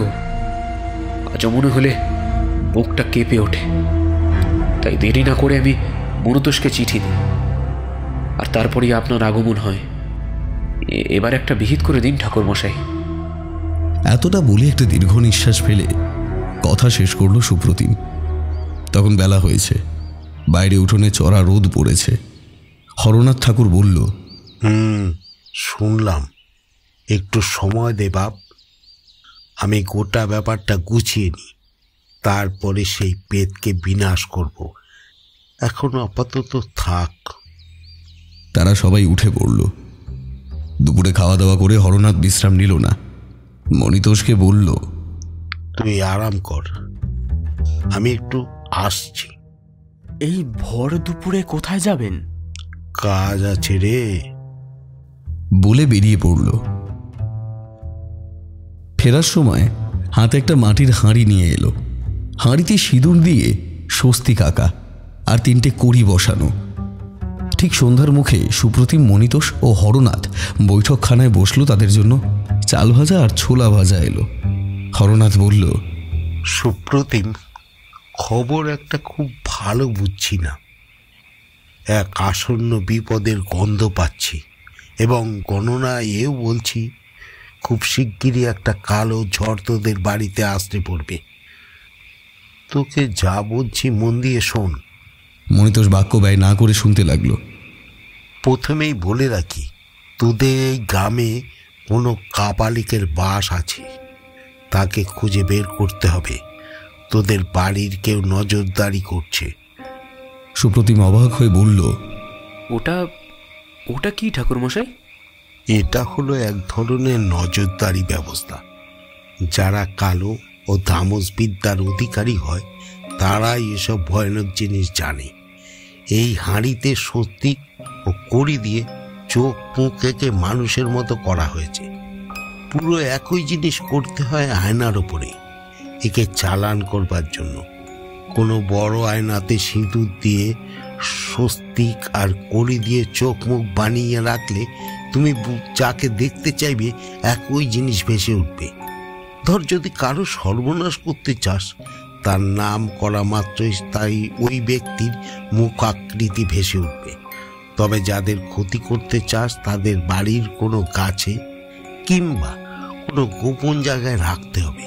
আজও মনে হলে বুকটা কেঁপে ওঠে। তাই দেরি না করে আমি মনতোষকে চিঠি দিই, আর তারপরেই আপনার আগমন হয়। এবার একটা বিহিত করে দিন ঠাকুর মশাই। এতটা বলে একটা দীর্ঘ নিঃশ্বাস ফেলে কথা শেষ করলো সুপ্রতিম। তখন বেলা হয়েছে, বাইরে উঠোনে চড়া রোদ পড়েছে। হরনাথ ঠাকুর বলল, শুনলাম, একটু সময় দে বাপ, আমি গোটা ব্যাপারটা গুছিয়ে নিই, তারপরে সেই পেতকে বিনাশ করব। এখন আপাতত থাক। তারা সবাই উঠে পড়ল। দুপুরে খাওয়া দাওয়া করে হরনাথ বিশ্রাম নিল না। মনিতোষকে বলল, তুই আরাম কর, আমি একটু আসছি। এই ভর দুপুরে কোথায় যাবেন? কাজ আছে রে, বলে বেরিয়ে পড়ল। ফেরার সময় হাতে একটা মাটির হাঁড়ি নিয়ে এলো। হাঁড়িতে সিঁদুর দিয়ে স্বস্তিক আঁকা আর 3টে কড়ি বসানো। ঠিক সন্ধ্যার মুখে সুপ্রতিম, মনিতোষ ও হরনাথ বৈঠকখানায় বসলো। তাদের জন্য চাল ভাজা আর ছোলা ভাজা এলো। হরনাথ বলল, সুপ্রতিম, খবর একটা খুব ভালো বুঝছি না। এক আসন্ন বিপদের গন্ধ পাচ্ছি, এবং গণনা এও বলছি খুব শিগগিরই একটা কালো ঝড় তোদের বাড়িতে আসতে পড়বে। তোকে যা বলছি মন দিয়ে শোন। মনিতোষ বাক্য ব্যয় না করে শুনতে লাগলো। প্রথমেই বলে রাখি, তোদের এই গ্রামে কোনো কাপালিকের বাস আছে, তাকে খুঁজে বের করতে হবে। তোদের বাড়ির কেউ নজরদারি করছে। সুপ্রতিম অবাক হয়ে বলল, ওটা কি ঠাকুর মশাই? এটা হলো এক ধরনের নজরদারি ব্যবস্থা। যারা কালো ও তামস বিদ্যার অধিকারী হয় তারাই এসব ভয়ানক জিনিস জানে। এই হাঁড়িতে স্বস্তিক ও কড়ি দিয়ে চোখ মুখ এঁকে মানুষের মতো করা হয়েছে। পুরো একই জিনিস করতে হয় আয়নার ওপরে, একে চালান করবার জন্য। কোনো বড় আয়নাতে সিঁদুর দিয়ে স্বস্তিক আর কড়ি দিয়ে চোখ মুখ বানিয়ে রাখলে তুমি যাকে দেখতে চাইবে একই জিনিস ভেসে উঠবে। ধর, যদি কারো সর্বনাশ করতে চাস তার নাম করা মাত্রই তাই ওই ব্যক্তির মুখ আকৃতি ভেসে উঠবে। তবে যাদের ক্ষতি করতে চাস তাদের বাড়ির কোনো গাছে কিংবা কোনো গোপন জায়গায় রাখতে হবে।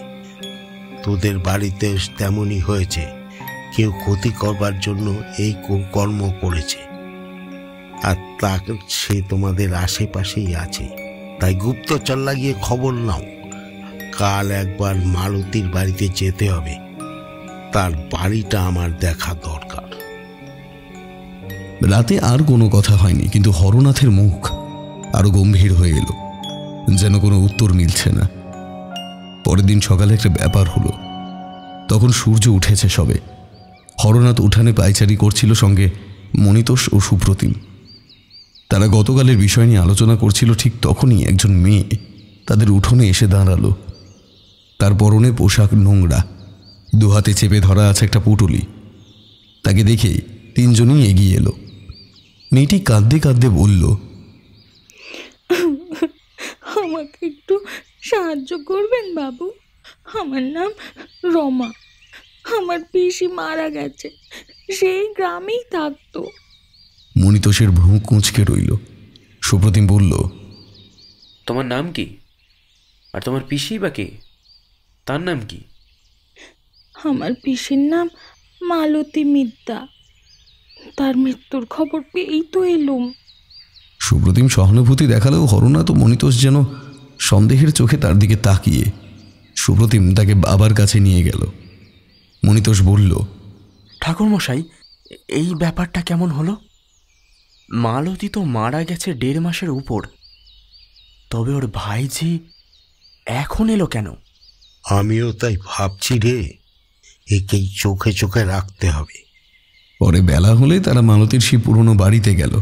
তোদের বাড়িতে তেমনই হয়েছে, কেউ ক্ষতি করবার জন্য এই কর্ম করেছে, আর তা সে তোমাদের আশেপাশেই আছে। তাই গুপ্তচর লাগিয়ে খবর নাও। কাল একবার মালতীর বাড়িতে যেতে হবে, তার বাড়িটা আমার দেখা দরকার। রাতে আর কোনো কথা হয়নি, কিন্তু হরনাথের মুখ আরো গম্ভীর হয়ে এলো, যেন কোনো উত্তর মিলছে না। পরের দিন সকালে একটা ব্যাপার হলো। তখন সূর্য উঠেছে সবে। হরনাথ উঠানে পায়চারি করছিল, সঙ্গে মনিতোষ ও সুপ্রতিম। তারা গতকালের বিষয় নিয়ে আলোচনা করছিল। ঠিক তখনই একজন মেয়ে তাদের উঠোনে এসে দাঁড়ালো। তার পরনে পোশাক নোংরা, দুহাতে চেপে ধরা আছে একটা পুটুলি। তাকে দেখে তিনজনই এগিয়ে এলো। মেয়েটি কাঁদতে কাঁদতে বলল, আমাকে একটু সাহায্য করবেন বাবু? আমার নাম রমা। আমার পিসি মারা গেছে, সেই গ্রামেই থাকতো। মনিতোষের ভ্রু কুঁচকে রইল। সুপ্রতিম বলল, তোমার নাম কি? আর তোমার পিসি বা কে? তার নাম কি? আমার পিসির নাম মালতী মিদ্যা। তার মৃত্যুর খবর পেয়েই তো এলুম। সুপ্রতিম সহানুভূতি দেখালেও হরনাথ ও মনিতোষ যেন সন্দেহের চোখে তার দিকে তাকিয়ে। সুপ্রতিম তাকে বাবার কাছে নিয়ে গেল। মনিতোষ বলল, ঠাকুরমশাই, এই ব্যাপারটা কেমন হলো? মালতী তো মারা গেছে 1.5 মাসের উপর, তবে ওর ভাইজি এখন এলো কেন? আমিও তাই ভাবছি রে, একেই চোখে চোখে রাখতে হবে। পরে বেলা হলে তারা মালতীর সেই পুরনো বাড়িতে গেল।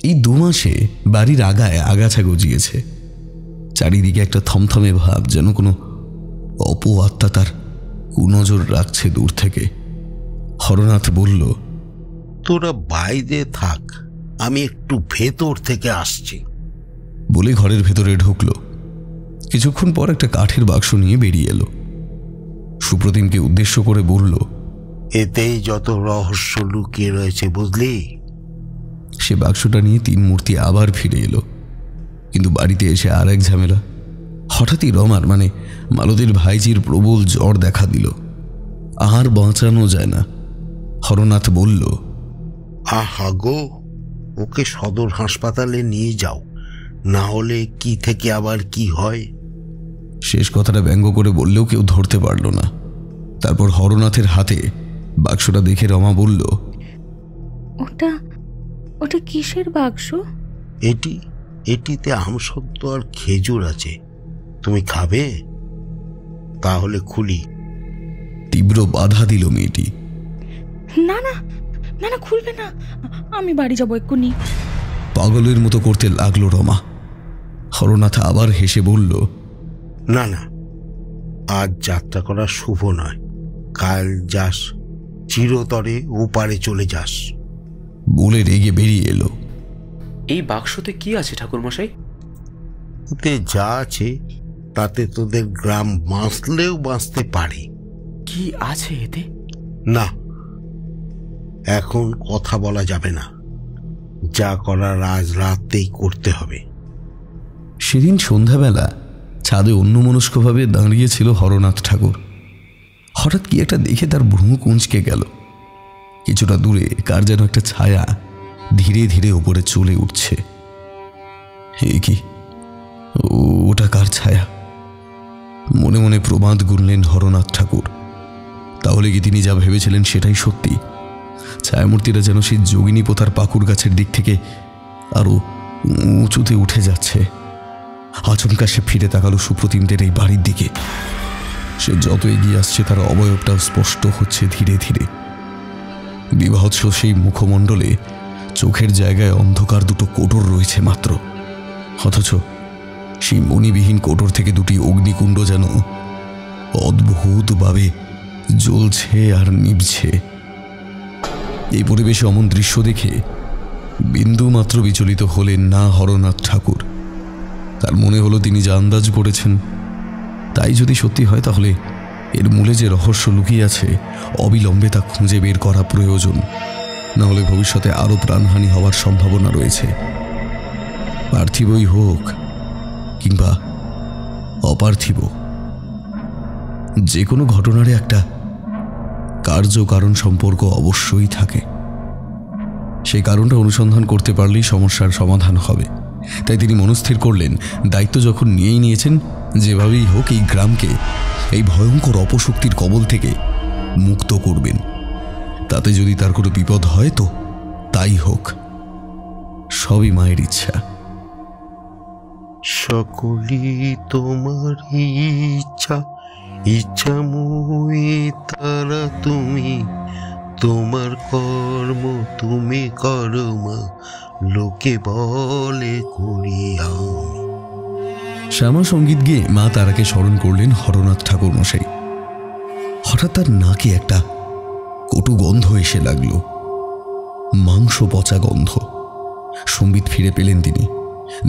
এই 2 মাসে বাড়ির আগায় আগাছা গজিয়েছে। চারিদিকে একটা থমথমে ভাব, যেন কোনো অপআত্মা তার কুনজর রাখছে দূর থেকে। হরনাথ বলল, তোরা বাইরে থাক, আমি একটু ভেতর থেকে আসছি বলে ঘরের ভেতরে ঢুকল। কিছুক্ষণ পর একটা কাঠের বাক্স নিয়ে বেরিয়ে এলো। সুপ্রতিমকে উদ্দেশ্য করে বলল, এতেই যত রহস্য লুকিয়ে রয়েছে, বুঝলি? সে বাক্সটা নিয়ে 3 মূর্তি আবার ফিরে এলো। কিন্তু বাড়িতে এসে আর এক ঝামেলা। হঠাৎই রমার মানে মালতীর ভাইজির প্রবল জ্বর দেখা দিল। আর বাঁচানো যায় না। হরনাথ বলল, আহা গো, ওকে সদর হাসপাতালে নিয়ে যাও, না হলে কি থেকে আবার কি হয়। শেষ কথাটা ব্যঙ্গ করে বললেও কেউ ধরতে পারল না। তারপর হরনাথের হাতে বাক্সটা দেখে রমা বলল, ওটা ওটা কিসের বাক্স? এটিতে আমসত্ব আর খেজুর আছে, তুমি খাবে? তাহলে খুলি। তীব্র বাধা দিল মেয়েটি। না না না না, খুলবে না, আমি বাড়ি যাবো এক্ষুনি। পাগলের মতো করতে লাগলো রমা। হরনাথ আবার হেসে বলল, না না, আজ যাত্রা করা শুভ নয়। কাল যাস, চিরতরে ওপারে চলে যাস। বলে রেগে বেরিয়ে এলো। এই বাক্সতে কি আছে ঠাকুরমশাই? এতে যা আছে তাতে তোদের গ্রাম বাঁচলেও বাঁচতে পারে। কি আছে এতে? না, এখন কথা বলা যাবে না। যা করার আজ রাতেই করতে হবে। সেদিন সন্ধ্যাবেলা ছাদে অন্যমনস্কভাবে দাঁড়িয়েছিল হরনাথ ঠাকুর। হঠাৎ কি একটা দেখে তার ভ্রু কুঁচকে গেল। কিছুটা দূরে কার যেন একটা ছায়া ধীরে ধীরে উপরে চলে উঠছে। এ কি, ওটা কার ছায়া? মনে মনে প্রমাদ গুনলেন হরনাথ ঠাকুর। তাহলে কি তিনি যা ভেবেছিলেন সেটাই সত্যি? ছায়ামূর্তিটা যেন সেই যোগিনী পোতার পাকুর গাছের দিক থেকে আরো উঁচুতে উঠে যাচ্ছে। আচমকা সে ফিরে তাকালো সুপ্রতিমদের এই বাড়ির দিকে। সে যত এগিয়ে আসছে তার অবয়বটাও স্পষ্ট হচ্ছে ধীরে ধীরে। বিভৎস সেই মুখমণ্ডলে চোখের জায়গায় অন্ধকার 2টো কোটর রয়েছে মাত্র, অথচ সেই মণিবিহীন কোটর থেকে 2টি অগ্নিকুণ্ড যেন অদ্ভুতভাবে জ্বলছে আর নিভছে। এই পরিবেশে অমন দৃশ্য দেখে বিন্দু মাত্র বিচলিত হলেন না হরনাথ ঠাকুর। তার মনে হলো তিনি যা আন্দাজ করেছেন তাই যদি সত্যি হয় তাহলে এর মূলে যে রহস্য লুকিয়ে আছে অবিলম্বে তা খুঁজে বের করা প্রয়োজন, না হলে ভবিষ্যতে আরও প্রাণহানি হওয়ার সম্ভাবনা রয়েছে। পার্থিবই হোক কিংবা অপার্থিব, যে কোনো ঘটনার একটা কার্যকারণ সম্পর্ক অবশ্যই থাকে। সেই কারণটা অনুসন্ধান করতে পারলেই সমস্যার সমাধান হবে। তাই তিনি মনস্থির করলেন, দায়িত্ব যখন নিয়েই নিয়েছেন, যেভাবেই হোক এই গ্রামকে এই ভয়ঙ্কর অপশক্তির কবল থেকে মুক্ত করবেন। তাতে যদি তার কোনো বিপদ হয় তো তাই হোক, সবই মায়ের ইচ্ছা। সকলই তোমার ইচ্ছা, ইচ্ছাময়ী তারা তুমি, তোমার কর্ম তুমি করো মা, লোকে বলে করি আমি। শ্যামা সঙ্গীত গেয়ে মা তারাকে স্মরণ করলেন হরনাথ ঠাকুর মশাই। হঠাৎ তার নাকে একটা কটু গন্ধ এসে লাগলো, মাংস পচা গন্ধ। সম্বিত ফিরে পেলেন তিনি।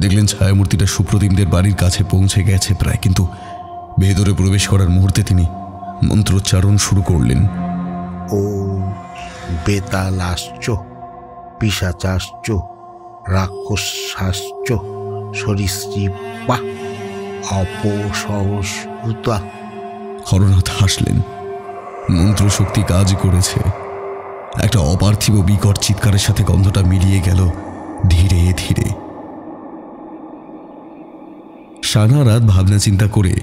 দেখলেন ছায়ামূর্তিটা সুপ্রতিমদের বাড়ির কাছে পৌঁছে গেছে প্রায়, কিন্তু ভেতরে প্রবেশ করার মুহূর্তে তিনি মন্ত্রোচ্চারণ শুরু করলেন। ও বেতালাশ্চ, পিশাচাশ্চ, রাক্ষসাশ্চ, সরীসৃপা, অপসংস্কৃতা। হরনাথ হাসলেন। মন্ত্রশক্তি কাজ করেছে। একটা অপার্থিব বিকট চিৎকারের সাথে গন্ধটা মিলিয়ে গেল ধীরে ধীরে। সারা রাত ভাবনা চিন্তা করে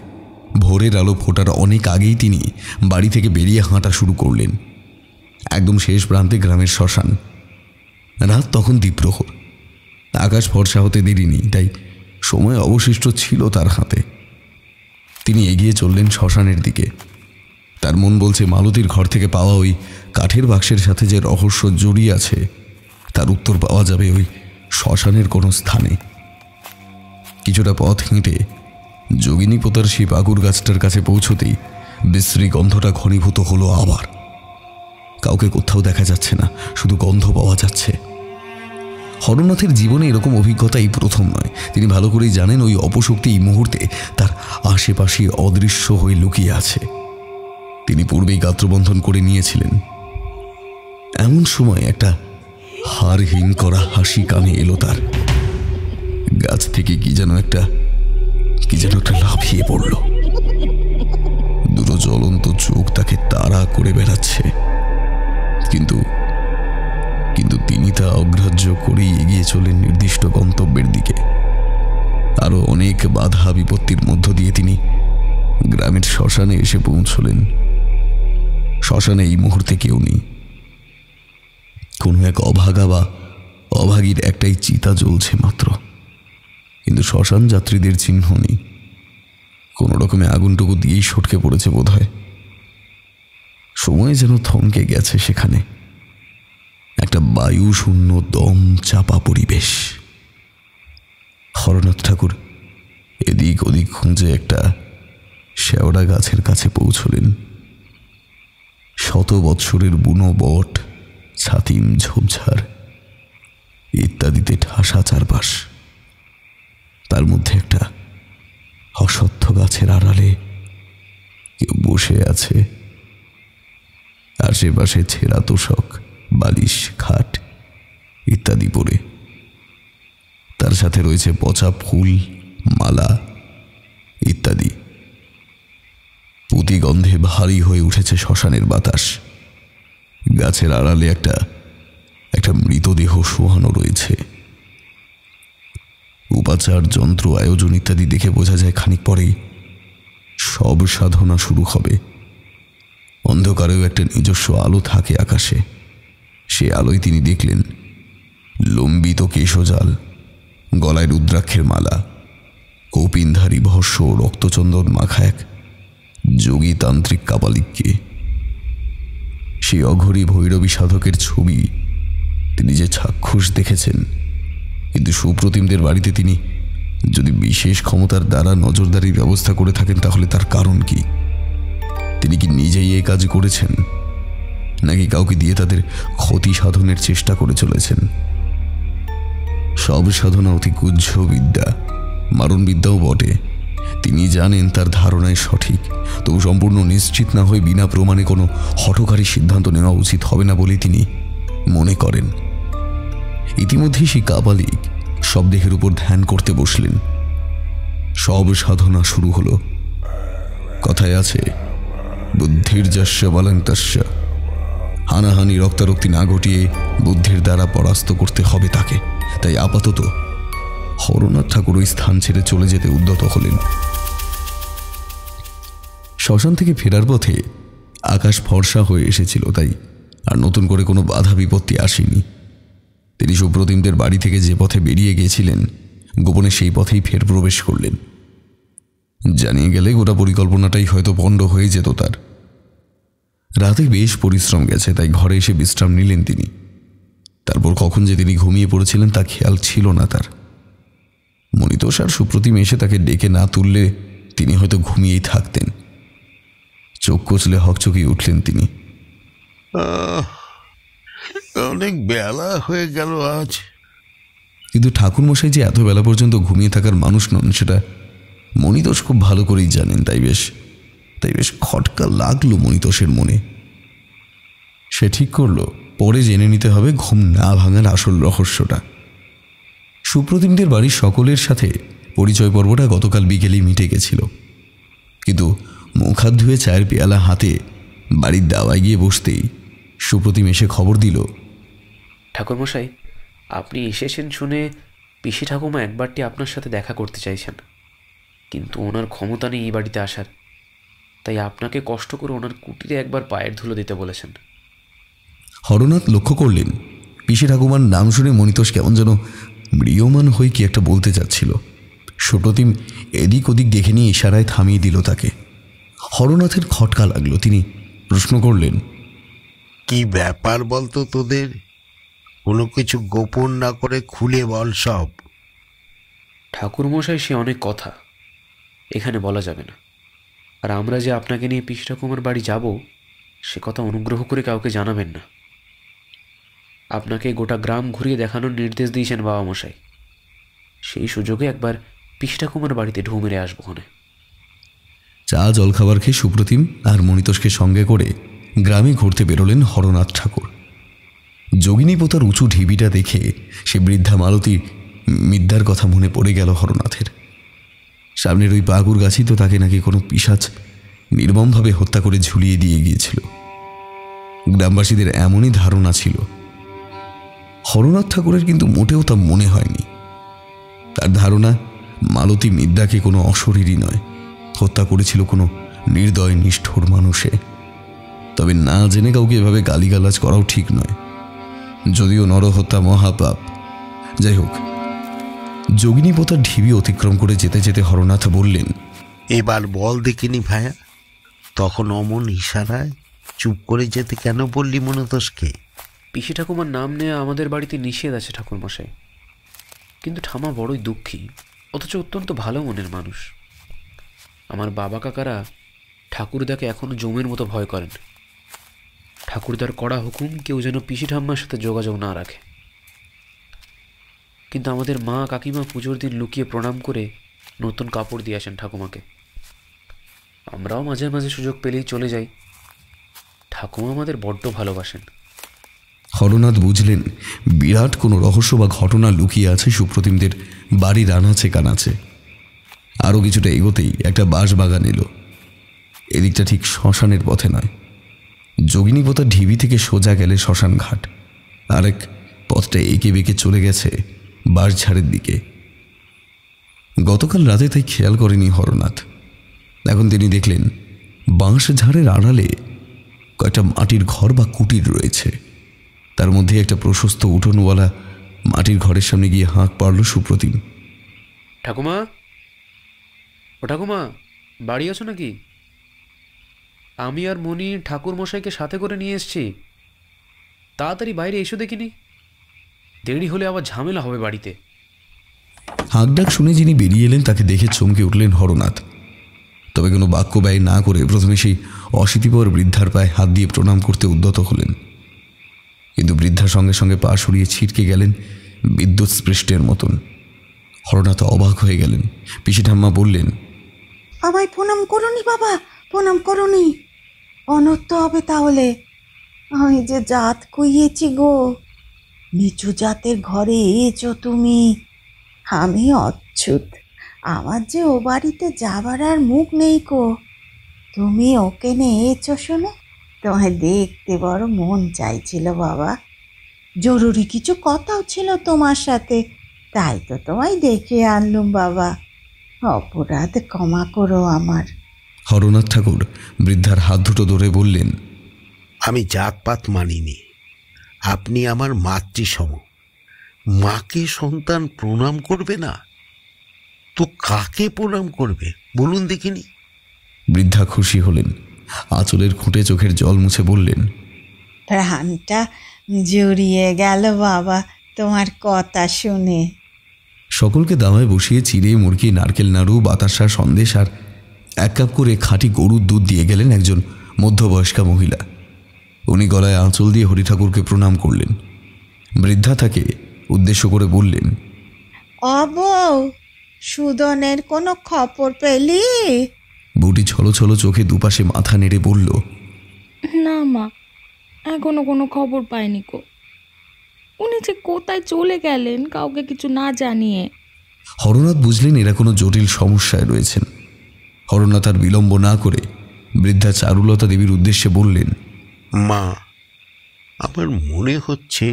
ভোরের আলো ফোটার অনেক আগেই তিনি বাড়ি থেকে বেরিয়ে হাঁটা শুরু করলেন। একদম শেষ প্রান্তে গ্রামের শ্মশান। রাত তখন দ্বীপ্রহর। আকাশ ফর্সা হতে দেরি নেই, তাই সময় অবশিষ্ট ছিল তার হাতে। তিনি এগিয়ে চললেন শ্মশানের দিকে। তার মন বলছে মালতীর ঘর থেকে পাওয়া ওই কাঠের বাক্সের সাথে যে রহস্য জড়িয়ে আছে তার উত্তর পাওয়া যাবে ওই শ্মশানের কোনো স্থানে। কিছুটা পথ হেঁটে যোগিনী পোতার সেই পাকুর গাছটার কাছে পৌঁছতেই বিশ্রী গন্ধটা ঘনীভূত হলো আবার। কাউকে কোথাও দেখা যাচ্ছে না, শুধু গন্ধ পাওয়া যাচ্ছে। হরনাথের জীবনে এরকম অভিজ্ঞতা এই প্রথম নয়। তিনি ভালো করেই জানেন ওই অপশক্তি এই মুহূর্তে তার আশেপাশে অদৃশ্য হয়ে লুকিয়ে আছে। তিনি পূর্বেই গাত্রবন্ধন করে নিয়েছিলেন। এমন সময় একটা হাড়হীন করা হাসি কানে এলো তার। গাছ থেকে কি যেন একটা লাফিয়ে পড়ল। দুটো জ্বলন্ত চোখ তাকে তাড়া করে বেড়াচ্ছে, কিন্তু তিনি তা অগ্রাহ্য করেই এগিয়ে চলেন নির্দিষ্ট গন্তব্যের দিকে। আরো অনেক বাধা বিপত্তির মধ্য দিয়ে তিনি গ্রামের শ্মশানে এসে পৌঁছলেন। শ্মশানে এই মুহূর্তে কেউ নেই। কোনো এক অভাগা বা অভাগীর একটাই চিতা জ্বলছে মাত্র, কিন্তু শ্মশান যাত্রীদের চিহ্ন নেই। কোনো রকমে আগুনটুকু দিয়েই সটকে পড়েছে বোধহয়। সময় যেন থমকে গেছে সেখানে। একটা বায়ু শূন্য দম চাপা পরিবেশ। হরনাথ ঠাকুর এদিক ওদিক খুঁজে একটা শেওড়া গাছের কাছে পৌঁছলেন। 100 বৎসরের বুনো বট, ছাতিম, ঝোপঝাড় ইত্যাদিতে ঠাসা চারপাশ। তার মধ্যে একটা অশ্বত্থ গাছের আড়ালে কেউ বসে আছে। আশেপাশে ছেঁড়া তোষক, বালিশ, খাট ইত্যাদি পড়ে। তার সাথে রয়েছে পচা ফুল, মালা ইত্যাদি। পুঁতিগন্ধে ভারী হয়ে উঠেছে শ্মশানের বাতাস। গাছের আড়ালে একটা মৃতদেহ শোয়ানো রয়েছে। উপাচার, যন্ত্র, আয়োজন ইত্যাদি দেখে বোঝা যায় খানিক পরেই সব সাধনা শুরু হবে। অন্ধকারেও একটা নিজস্ব আলো থাকে আকাশে। সে আলোয় তিনি দেখলেন লম্বিত কেশজাল, গলায় রুদ্রাক্ষের মালা, কৌপিনধারী ভস্য, রক্তচন্দন মাখা এক যোগী তান্ত্রিক কাপালিককে। সেই অঘরী ভৈরবী সাধকের ছবি তিনি যে চাক্ষুষ দেখেছেন, কিন্তু সুপ্রতিমদের বাড়িতে তিনি যদি বিশেষ ক্ষমতার দ্বারা নজরদারির ব্যবস্থা করে থাকেন তাহলে তার কারণ কি? তিনি কি নিজেই এই কাজ করেছেন, নাকি কাউকে দিয়ে তাদের ক্ষতি সাধনের চেষ্টা করে চলেছেন? সব সাধনা অতি গুহ্য বিদ্যা, মারণ বিদ্যাও বটে, তিনি জানেন তার ধারণাই সঠিক, তবু সম্পূর্ণ নিশ্চিত না হয়ে বিনা প্রমাণে কোনো হঠকারী সিদ্ধান্ত নেওয়া উচিত হবে না বলে তিনি মনে করেন। ইতিমধ্যেই সেই কাপালিক শবদেহের উপর ধ্যান করতে বসলেন। সব সাধনা শুরু হলো। কথায় আছে, বুদ্ধির যস্য বলেন তস্য। হানাহানি রক্তারক্তি না ঘটিয়ে বুদ্ধির দ্বারা পরাস্ত করতে হবে তাকে। তাই আপাতত হরনাথ ঠাকুর ওই স্থান ছেড়ে চলে যেতে উদ্যত হলেন। শ্মশান থেকে ফেরার পথে আকাশ ফর্সা হয়ে এসেছিল, তাই আর নতুন করে কোনো বাধা বিপত্তি আসেনি। তিনি সুপ্রতিমদের বাড়ি থেকে যে পথে বেরিয়ে গিয়েছিলেন, গোপনে সেই পথেই ফের প্রবেশ করলেন। জানিয়ে গেলে গোটা পরিকল্পনাটাই হয়তো পণ্ড হয়ে যেত তার। রাতে বেশ পরিশ্রম গেছে, তাই ঘরে এসে বিশ্রাম নিলেন তিনি। তারপর কখন যে তিনি ঘুমিয়ে পড়েছিলেন তা খেয়াল ছিল না তার। মনিতোষ আর সুপ্রতিম এসে তাকে ডেকে না তুললে তিনি হয়তো ঘুমিয়েই থাকতেন। চোখ কচলে হকচকিয়ে উঠলেন তিনি। অনেক বেলা হয়ে গেল আজ। কিন্তু ঠাকুরমশাই যে এত বেলা পর্যন্ত ঘুমিয়ে থাকার মানুষ নন সেটা মনিতোষ খুব ভালো করেই জানেন। তাই বেশ খটকা লাগলো মনিতোষের মনে। সে ঠিক করলো পরে জেনে নিতে হবে ঘুম না ভাঙার আসল রহস্যটা। সুপ্রতিমদের বাড়ির সকলের সাথে পরিচয় পর্বটা গতকাল বিকেলেই মিটে গেছিল, কিন্তু মুখ হাত ধুয়ে চায়ের পেয়ালা হাতে বাড়ির দাওয়ায় গিয়ে বসতেই সুপ্রতিম এসে খবর দিল, ঠাকুরমশাই, আপনি এসেছেন শুনে পিসি ঠাকুমা একবারটি আপনার সাথে দেখা করতে চাইছেন, কিন্তু ওনার ক্ষমতা নেই এই বাড়িতে আসার। তাই আপনাকে কষ্ট করে ওনার কুটিরে একবার পায়ের ধুলো দিতে বলেছেন। হরনাথ লক্ষ্য করলেন পিসি ঠাকুমার নাম শুনে মনিতোষ কেমন যেন ম্রিয়মান হয়ে কি একটা বলতে যাচ্ছিল। সুপ্রতিম এদিক ওদিক দেখে নিয়ে ইশারায় থামিয়ে দিল তাকে। হরনাথের খটকা লাগলো। তিনি প্রশ্ন করলেন, কি ব্যাপার বলতো তোদের? কোনো কিছু গোপন না করে খুলে বল সব। ঠাকুরমশাই, সে অনেক কথা এখানে বলা যাবে না। আর আমরা যে আপনাকে নিয়ে পিসি ঠাকুমার বাড়ি যাব সে কথা অনুগ্রহ করে কাউকে জানাবেন না। আপনাকে গোটা গ্রাম ঘুরিয়ে দেখানোর নির্দেশ দিয়েছেন বাবা মশাই। সেই সুযোগে একবার পিসি ঠাকুমার বাড়িতে ঢু মেরে আসবো। ওখানে চা জলখাবার খেয়ে সুপ্রতিম আর মনিতোষকে সঙ্গে করে গ্রামে ঘুরতে বেরোলেন হরনাথ ঠাকুর। যোগিনী পোতার উঁচু ঢিবিটা দেখে সে বৃদ্ধা মালতী মিদ্যার কথা মনে পড়ে গেল হরনাথের। সামনের ওই পাকুর গাছই তো তাকে নাকি কোনো পিশাচ নির্মমভাবে হত্যা করে ঝুলিয়ে দিয়ে গিয়েছিল। গ্রামবাসীদের এমনই ধারণা ছিল। হরনাথ ঠাকুরের কিন্তু মোটেও তা মনে হয়নি। তার ধারণা মালতী মিদ্যাকে কোনো অশরীরই নয়, হত্যা করেছিল কোনো নির্দয় নিষ্ঠুর মানুষে। তবে না জেনে কাউকে এভাবে গালিগালাজ করাও ঠিক নয়, যদিও নরহত্যা মহাপাপ। যাই হোক, যোগিনী পোতার ঢিবি অতিক্রম করে যেতে যেতে হরনাথ বললেন, এবার বল দেখিনি ভাইয়া, তখন অমন ইশারায় চুপ করে যেতে কেন বললি মনতোষকে? পিসি ঠাকুমার নাম নেওয়া আমাদের বাড়িতে নিষেধ আছে ঠাকুরমশাই। কিন্তু ঠামা বড়ই দুঃখী, অথচ অত্যন্ত ভালো মনের মানুষ। আমার বাবা কাকারা ঠাকুরদাকে এখনও জমের মতো ভয় করেন। ঠাকুরদার কড়া হুকুম কেউ যেন পিসি ঠাম্মার সাথে যোগাযোগ না রাখে। কিন্তু আমাদের মা কাকিমা পুজোর দিন লুকিয়ে প্রণাম করে নতুন কাপড় দিয়ে আসেন ঠাকুমাকে। আমরাও মাঝে মাঝে সুযোগ পেলেই চলে যাই। ঠাকুমা আমাদের বড্ড ভালোবাসেন। হরনাথ বুঝলেন বিরাট কোনো রহস্য বা ঘটনা লুকিয়ে আছে সুপ্রতিমদের বাড়ির আনাচে কানাচে। আরও কিছুটা এগোতেই একটা বাঁশবাগান এলো। এদিকটা ঠিক শ্মশানের পথে নয়। যোগিনী পোতার ঢিবি থেকে সোজা গেলে শ্মশান ঘাট, আরেক পথটা এঁকে বেঁকে চলে গেছে বাঁশঝাড়ের দিকে। গতকাল রাতে তাই খেয়াল করেনি হরনাথ। এখন তিনি দেখলেন বাঁশঝাড়ের আড়ালে কয়েকটা মাটির ঘর বা কুটির রয়েছে। তার মধ্যে একটা প্রশস্ত উঠোনওয়ালা মাটির ঘরের সামনে গিয়ে হাঁক পারল সুপ্রতিম। ঠাকুমা, ও ঠাকুমা, বাড়ি আছো নাকি? আমি আর মনি ঠাকুর মশাইকে সাথে করে নিয়ে এসছি। তাড়াতাড়ি বাইরে এসো দেখিনি, দেরি হলে আবার ঝামেলা হবে বাড়িতে। হাঁকডাক শুনে যিনি বেরিয়ে এলেন তাকে দেখে চমকে উঠলেন হরনাথ। তবে কোনো বাক্য ব্যয় না করে প্রথমে সেই অশীতিপর বৃদ্ধার পায়ে হাত দিয়ে প্রণাম করতে উদ্যত হলেন। কিন্তু বৃদ্ধা সঙ্গে সঙ্গে পা সরিয়ে ছিটকে গেলেন বিদ্যুৎ স্পৃষ্টের মতন। হরনাথ অবাক হয়ে গেলেন। পিসি ঠাম্মা বললেন, আমায় প্রণাম করনি বাবা, প্রণাম করনি। অনর্থ হবে তাহলে। আমি যে জাত কইয়েছি গো, নিচু জাতের ঘরে এসো তুমি। আমি অচ্ছুত, আমার যে ও বাড়িতে যাবার আর মুখ নেই কো। তুমি ওকে নিয়েছো শুনে তোমায় দেখতে বড় মন চাইছিল বাবা। জরুরি কিছু কথাও ছিল তোমার সাথে, তাই তো তোমায় ডেকে আনলুম বাবা। অপরাধ ক্ষমা করো আমার। হরনাথ ঠাকুর বৃদ্ধার হাত দুটো ধরে বললেন, আমি জাতপাত মানিনি। আপনি আমার মাতৃসম। মাকে সন্তান প্রণাম করবে না তো কাকে প্রণাম করবে বলুন দেখিনি? বৃদ্ধা খুশি হলেন, আঁচলের খুঁটে চোখের জল মুছে বললেন, প্রাণটা জড়িয়ে গেল বাবা তোমার কথা শুনে। সকলকে দাওয়ায় বসিয়ে চিড়ে, মুরগি, নারকেল নাড়ু, বাতাসা, সন্দেশ আর 1 কাপ করে খাঁটি গরুর দুধ দিয়ে গেলেন একজন মধ্যবয়স্কা মহিলা। উনি গলায় আঁচল দিয়ে হরি ঠাকুরকে প্রণাম করলেন। বৃদ্ধা তাকে উদ্দেশ্য করে বললেন, বউ, সুদনের কোনো খবর পেলি? বউটি ছলো ছলো চোখে দুপাশে মাথা নেড়ে বলল, না মা, এখনো কোনো খবর পাইনি কো। উনি যে কোথায় চলে গেলেন কাউকে কিছু না জানিয়ে। হরনাথ বুঝলেন এরা কোনো জটিল সমস্যায় রয়েছেন। হরনাথ আর বিলম্ব না করে বৃদ্ধা চারুলতা দেবীর উদ্দেশ্যে বললেন, মা, আমার মনে হচ্ছে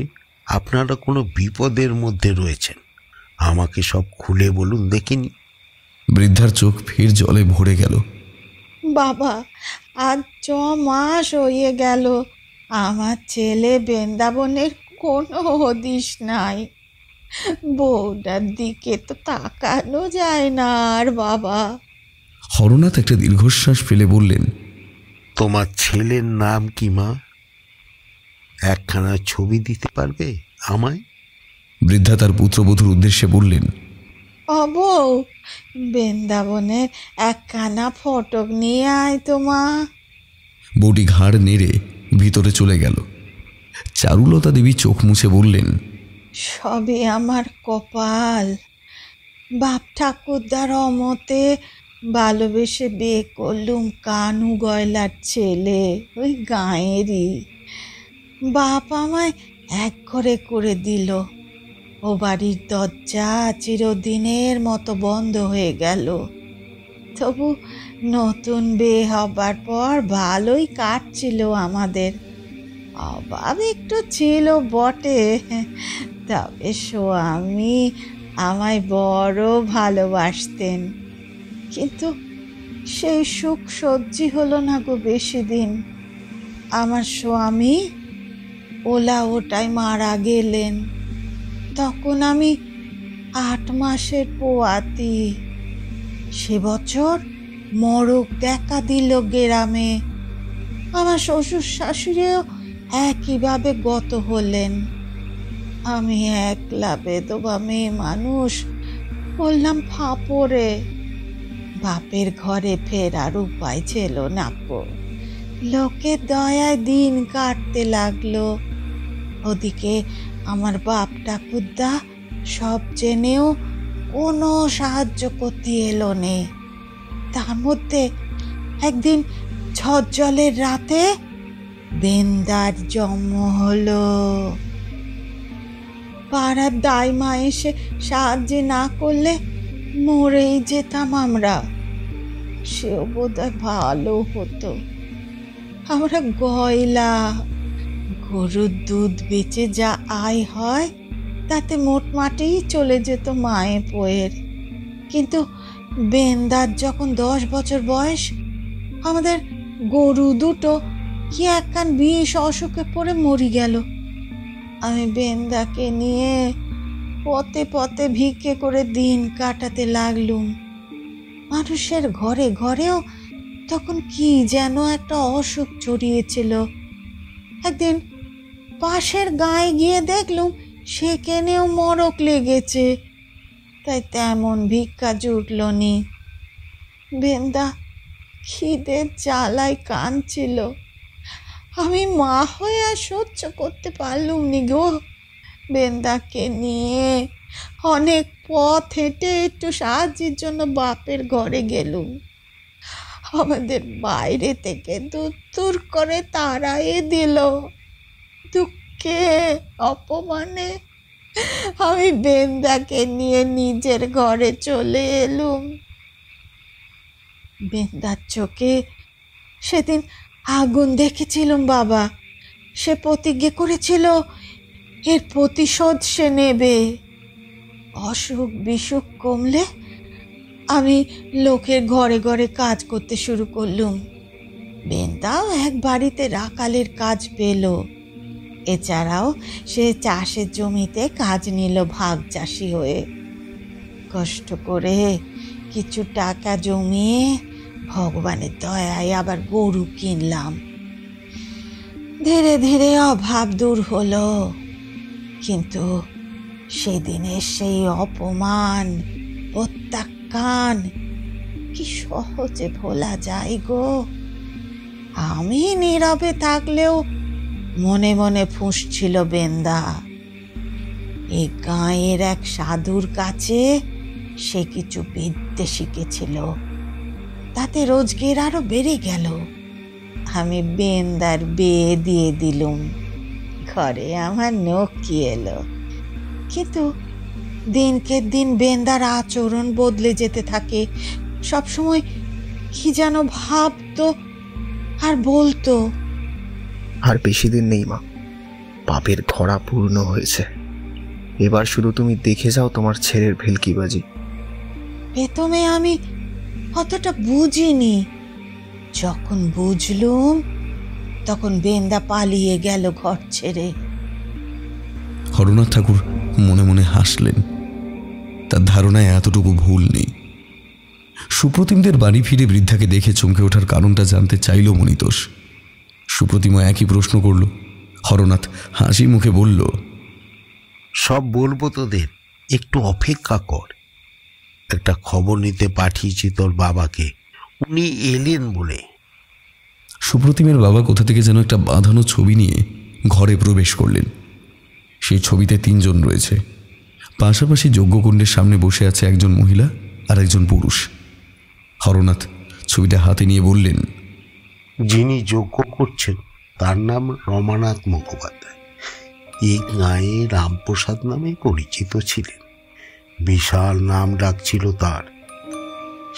আপনারা কোনো বিপদের মধ্যে রয়েছেন। আমাকে সব খুলে বলুন দেখিনি। বৃদ্ধার চোখ ফের জলে ভরে গেল। বাবা, আজ 6 মাস হয়ে গেল আমার ছেলে বৃন্দাবনের কোনো হদিশ নাই। বউটার দিকে তো তাকানো যায় না আর বাবা। হরনাথ একটা দীর্ঘশ্বাস ফেলে বললেন, তোমার ছেলের নাম কি মা? একখানা ছবি দিতে পারবে আমায়? বৃদ্ধা তার পুত্রবধূর উদ্দেশ্যে বললেন, বউ, বৃন্দাবনের একখানা ফটক নিয়ে আয় তো মা। বউটি ঘাড় নেড়ে ভিতরে চলে গেল। চারুলতা দেবী চোখ মুছে বললেন, সবই আমার কপাল। বাপ ঠাকুরদার অমতে ভালোবেসে বিয়ে করলুম কানু গয়লার ছেলে, ওই গাঁয়েরই। বাপ আমায় এক ঘরে করে দিল। ও বাড়ির দরজা চিরদিনের মতো বন্ধ হয়ে গেল। তবু নতুন বিয়ে হবার পর ভালোই কাটছিল আমাদের। অভাব একটু ছিল বটে, তবে স্বামী আমায় বড় ভালোবাসতেন। কিন্তু সেই সুখ সহ্য হলো না গো বেশি দিন। আমার স্বামী ওলা ওটাই মারা গেলেন। তখন আমি 8 মাসের পোয়াতি। সে বছর মরক দেখা দিল গ্রামে। আমার শ্বশুর শাশুড়িও একইভাবে গত হলেন। আমি একলা বেদবা মেয়ে মানুষ বললাম ফাপড়ে। বাপের ঘরে ফেরার উপায় ছিল না গো। লোকের দয়ায় দিন কাটতে লাগলো। ওদিকে আমার বাপ ঠাকুরদা সব জেনেও কোনো সাহায্য করতে এলো নে। তার মধ্যে একদিন ঝড় জলের রাতে বেন্দার জন্ম হলো। পাড়ার দাইমা এসে সাহায্য না করলে মরেই যেতাম আমরা। সেও বোধহয় ভালো হতো। আমরা গয়লা, গরুর দুধ বেচে যা আয় হয় তাতে মোটমাটেই চলে যেত মায়ে পোয়ের। কিন্তু বেন্দার যখন 10 বছর বয়স, আমাদের গরু দুটো কি একখান বিষ অসুখে পড়ে মরি গেল। আমি বেন্দাকে নিয়ে পথে পথে ভিক্ষে করে দিন কাটাতে লাগলুম। মানুষের ঘরে ঘরেও তখন কি যেন একটা অসুখ ছড়িয়েছিল। একদিন পাশের গায়ে গিয়ে দেখলুম সেখানেও মরক লেগেছে। তাই তেমন ভিক্ষা জুটল নি। বেন্দা খিদের জ্বালায় কাঁদছিল। আমি মা হয়ে আর সহ্য করতে পারলুম নি গো। বেন্দাকে নিয়ে অনেক পথ হেঁটে একটু সাহায্যের জন্য বাপের ঘরে গেলুম। আমাদের বাইরে থেকে দূর করে তাড়াই দিল। দুঃখে অপমানে আমি বেন্দাকে নিয়ে নিজের ঘরে চলে এলুম। বেন্দার চোখে সেদিন আগুন দেখেছিলাম বাবা। সে প্রতিজ্ঞা করেছিল এর প্রতিশোধ সে নেবে। অসুখ বিসুখ কমলে আমি লোকের ঘরে ঘরে কাজ করতে শুরু করলুম। বেন্দাও এক বাড়িতে রাখালের কাজ পেল। এছাড়াও সে চাষের জমিতে কাজ নিল ভাগ চাষি হয়ে। কষ্ট করে কিছু টাকা জমিয়ে ভগবানের দয়ায় আবার গরু কিনলাম। ধীরে ধীরে অভাব দূর হলো, কিন্তু সেদিনের সেই অপমান প্রত্যাখ্যান কি সহজে ভোলা যায় গো। আমি নীরবে থাকলেও মনে মনে ফুঁসছিল বেন্দা। এই গাঁয়ের এক সাধুর কাছে সে কিছু বিদ্যে শিখেছিল, তাতে রোজগার আরো বেড়ে গেল। আমি বেন্দার বিয়ে দিয়ে দিলুম। ঘরে আমার নকি এলো, কিন্তু দিনকে দিন বেন্দার আচরণ বদলে যেতে থাকে। সবসময় কি যেন ভাবতো আর বলতো। আর বেশি দিন নেই মা, পাপের ঘোড়া পূর্ণ হয়েছে। এবার শুধু তুমি দেখে যাও তোমার ছেলের ভেলকিবাজি। প্রথমে আমি অতটা বুঝিনি, যখন বুঝলুম তখন বেন্দা পালিয়ে গেল ঘর ছেড়ে। হরনাথ ঠাকুর মনে মনে হাসলেন। তার ধারণায় এতটুকু ভুল নেই। সুপ্রতিমদের বাড়ি ফিরে বৃদ্ধাকে দেখে চমকে ওঠার কারণটা জানতে চাইল মনিতোষ। সুপ্রতিমা একই প্রশ্ন করল। হরনাথ হাসি মুখে বলল, সব বলবো তোদের, একটু অপেক্ষা কর। একটা খবর নিতে পাঠিয়েছি তোর বাবাকে, উনি এলেন বলে। সুপ্রতিমের বাবা কোথা থেকে যেন একটা বাঁধানো ছবি নিয়ে ঘরে প্রবেশ করলেন। সেই ছবিতে 3 জন রয়েছে। পাশাপাশি যজ্ঞকুণ্ডের সামনে বসে আছে একজন মহিলা আর একজন পুরুষ। হরনাথ ছবিটা হাতে নিয়ে বললেন, যিনি যজ্ঞ করছেন তার নাম রমানাথ মুখোপাধ্যায়। এই গাঁয়ে রামপ্রসাদ নামে পরিচিত ছিলেন। বিশাল নাম ডাক ছিল তার।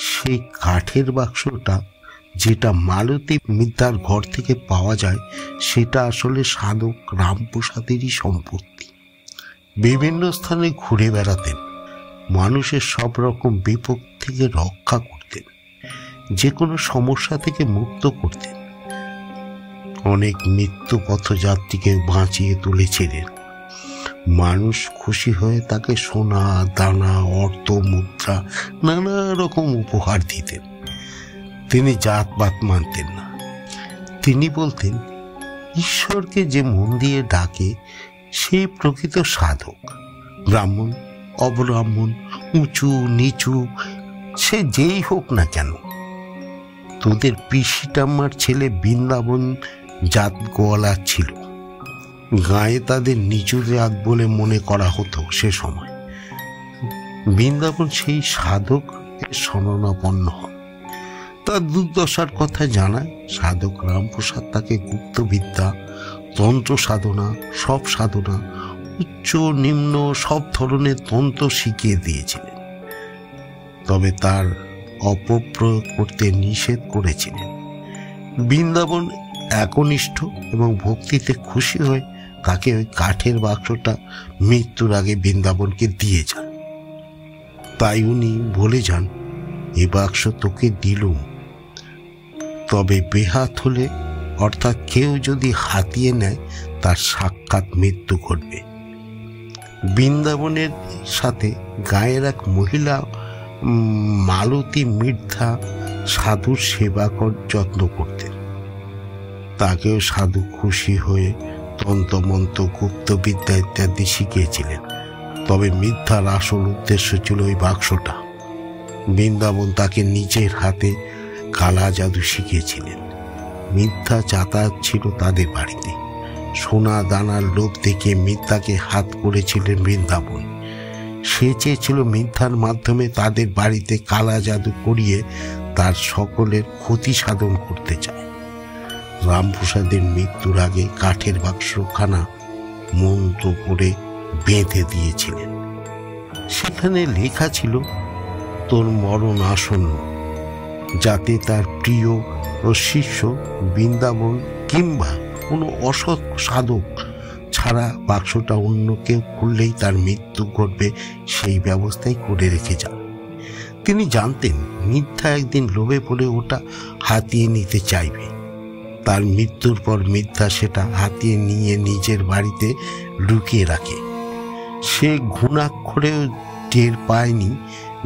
সেই কাঠের বাক্সটা যেটা মালতী মিদ্যার ঘর থেকে পাওয়া যায়, সেটা আসলে সাধক রামপ্রসাদেরই সম্পত্তি। বিভিন্ন স্থানে ঘুরে বেড়াতেন, মানুষের সব রকম বিপদ থেকে রক্ষা করতেন, যে কোনো সমস্যা থেকে মুক্ত করতেন। অনেক মৃত্যু পথযাত্রীকে বাঁচিয়ে তুলেছিলেন। মানুষ খুশি হয়ে তাকে সোনা দানা অর্থ মুদ্রা নানা রকম উপহার দিতেন। তিনি জাতপাত মানতেন না। তিনি বলতেন, ঈশ্বরকে যে মন দিয়ে ডাকে সে প্রকৃত সাধক। ব্রাহ্মণ অব্রাহ্মণ, উঁচু নিচু, সে যেই হোক না কেন। তোদের পিসিটাম্মার ছেলে বৃন্দাবন জাত গোয়ালা ছিল। গায়ে তাদের নিচু জাত বলে মনে করা হতো সে সময়। বৃন্দাবন সেই সাধক শরণাপন্ন হন। তার দুর্দশার কথা জানায়। সাধক রামপ্রসাদ তাকে গুপ্তবিদ্যা, তন্ত্র সাধনা, সব সাধনা, উচ্চ নিম্ন সব ধরনের তন্ত্র শিখিয়ে দিয়েছিলেন। তবে তার অপপ্রয়োগ করতে নিষেধ করেছিলেন। বৃন্দাবন একনিষ্ঠ এবং ভক্তিতে খুশি হয়ে তাকে ওই কাঠের বাক্সটা মৃত্যুর আগে বৃন্দাবনকে দিয়ে যান। তাই উনি বলে যান, এ বাক্স তোকে দিলুম, তবে বেহাত হলে, অর্থাৎ কেউ যদি হাতিয়ে নেয়, তার সাক্ষাৎ মৃত্যু ঘটবে। বৃন্দাবনের সাথে গায়ের এক মহিলা মালতী মির্ধা সাধুর সেবা যত্ন করতেন। তাকেও সাধু খুশি হয়ে তন্ত্রমন্ত্র গুপ্তবিদ্যা ইত্যাদি শিখিয়েছিলেন। তবে মিথ্যার আসল উদ্দেশ্য ছিল ওই বাক্সটা। বৃন্দাবন তাকে নিজের হাতে কালা জাদু শিখিয়েছিলেন। মিথ্যা যাতায়াত ছিল তাদের বাড়িতে। সোনা দানার লোভ দেখে মিথ্যাকে হাত করেছিলেন বৃন্দাবন। সে চেয়েছিল মিথ্যার মাধ্যমে তাদের বাড়িতে কালা জাদু করিয়ে তার সকলের ক্ষতি সাধন করতে চায়। রামপ্রসাদের মৃত্যুর আগে কাঠের বাক্সখানা মন্ত্র করে বেঁধে দিয়েছিলেন। সেখানে লেখা ছিল, তোর মরণ আসন্ন, যাতে তার প্রিয় ও শিষ্য বৃন্দাবন কিংবা কোনো অসৎ সাধক ছাড়া বাক্সটা অন্য কেউ খুললেই তার মৃত্যু ঘটবে, সেই ব্যবস্থাই করে রেখে যান। তিনি জানতেন মিথ্যা একদিন লোভে পড়ে ওটা হাতিয়ে নিতে চাইবে। তার মৃত্যুর পর মিথ্যা সেটা হাতিয়ে নিয়ে নিজের বাড়িতে লুকিয়ে রাখে। সে ঘুণাক্ষরেও টের পায়নি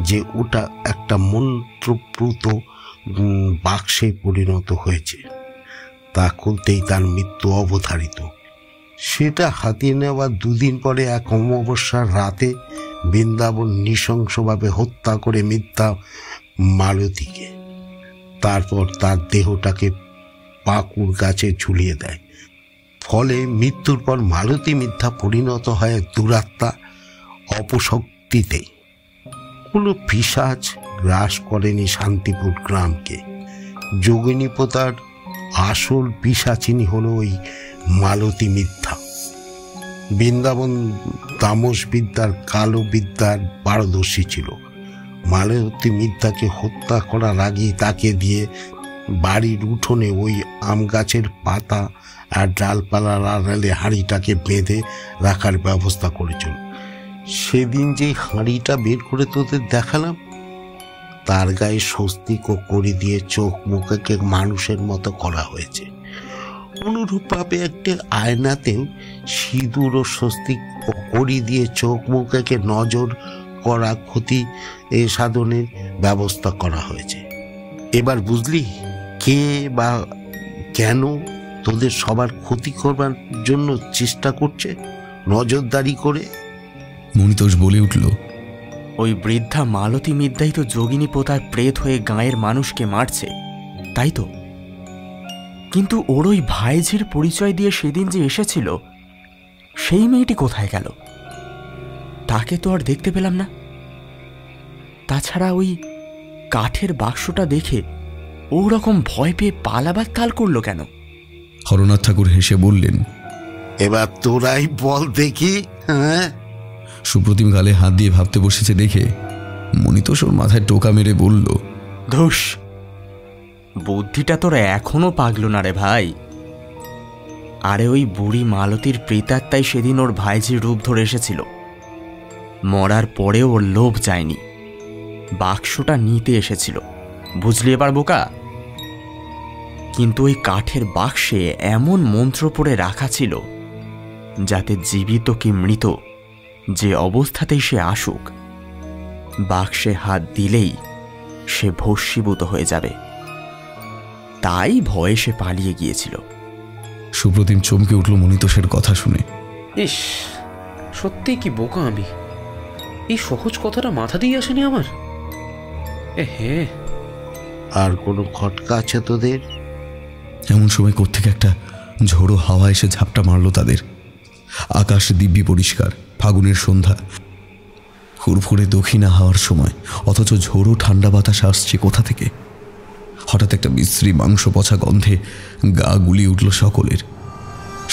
যে ওটা একটা মন্ত্রপ্রুত বাক্সে পরিণত হয়েছে। তা খুলতেই তার মৃত্যু অবধারিত। সেটা হাতিয়ে নেওয়ার দুদিন পরে এক অমাবস্যার রাতে বৃন্দাবন নৃশংসভাবে হত্যা করে মিথ্যা মালতীকে। তারপর তার দেহটাকে পাকুড় গাছে ঝুলিয়ে দেয়। ফলে মৃত্যুর পর মালতী মিথ্যা পরিণত হয় দুরাত্মা অপশক্তিতে। কোনো পিশাচ গ্রাস করেনি শান্তিপুর গ্রামকে। যোগিনীপোতার আসল পিশাচিনী হলো ওই মালতী মিথ্যা। বৃন্দাবন তামস বিদ্যার কালো বিদ্যার পারদর্শী ছিল। মালতী মিথ্যাকে হত্যা করার আগেই তাকে দিয়ে বাড়ির উঠোনে ওই আম গাছের পাতা আর ডালপালার আড়ালে হাঁড়িটাকে বেঁধে রাখার ব্যবস্থা করেছিল। সেদিন যে হাঁড়িটা বের করে তোদের দেখালাম, তার গায়ে স্বস্তিক ও কড়ি দিয়ে চোখ মুখকে মানুষের মতো করা হয়েছে। অনুরূপভাবে একটা আয়নাতেও সিঁদুর ও স্বস্তিক ও কড়ি দিয়ে চোখ মুখকে নজর করা ক্ষতি সাধনের ব্যবস্থা করা হয়েছে। এবার বুঝলি কে বা কেন তোদের সবার ক্ষতি করবার জন্য চেষ্টা করছে নজরদারি করে? মণিতোষ বলে উঠল, ওই বৃদ্ধা মালতী মিদ্যাই তো যোগিনী পোতার প্রেত হয়ে গাঁয়ের মানুষকে মারছে, তাই তো? কিন্তু ওর ওই ভাইঝির পরিচয় দিয়ে সেদিন যে এসেছিল, সেই মেয়েটি কোথায় গেল? তাকে তো আর দেখতে পেলাম না। তাছাড়া ওই কাঠের বাক্সটা দেখে ওরকম ভয় পেয়ে পালাবার তাল করলো কেন? হরনাথ ঠাকুর হেসে বললেন, এবার তোরাই বল দেখি। হ্যাঁ, সুপ্রতিম গালে হাত দিয়ে ভাবতে বসেছে দেখে মণিতোষ ওর মাথায় টোকা মেরে বলল, ধুস, বুদ্ধিটা তোর এখনো পাগলো না রে ভাই। আরে ওই বুড়ি মালতীর প্রেতাত্মাই সেদিন ওর ভাইঝির রূপ ধরে এসেছিল। মরার পরেও ওর লোভ যায়নি, বাক্সটা নিতে এসেছিল, বুঝলি এবার বোকা? কিন্তু ওই কাঠের বাক্সে এমন মন্ত্র পড়ে রাখা ছিল যাতে জীবিত কি মৃত যে অবস্থাতেই সে আসুক, বাক্সে হাত দিলেই সে ভস্মীভূত হয়ে যাবে। তাই ভয়ে সে পালিয়ে গিয়েছিল। সুপ্রতিম চমকে উঠল মণিতোষের কথা শুনে। ইস, সত্যি কি বোকা আমি! এই সহজ কথাটা মাথা দিয়ে আসেনি আমার। হে, আর কোনো খটকা আছে তোদের? এমন সময় কোত্থেকে একটা ঝোড়ো হাওয়া এসে ঝাপটা মারল তাদের। আকাশ দিব্যি পরিষ্কার, ফাগুনের সন্ধ্যা, ফুরফুরে দক্ষিণা হাওয়ার সময়, অথচ ঝোড়ো ঠান্ডা বাতাস আসছে কোথা থেকে। হঠাৎ একটা বিশ্রী মাংস পচা গন্ধে গা গুলিয়ে উঠল সকলের।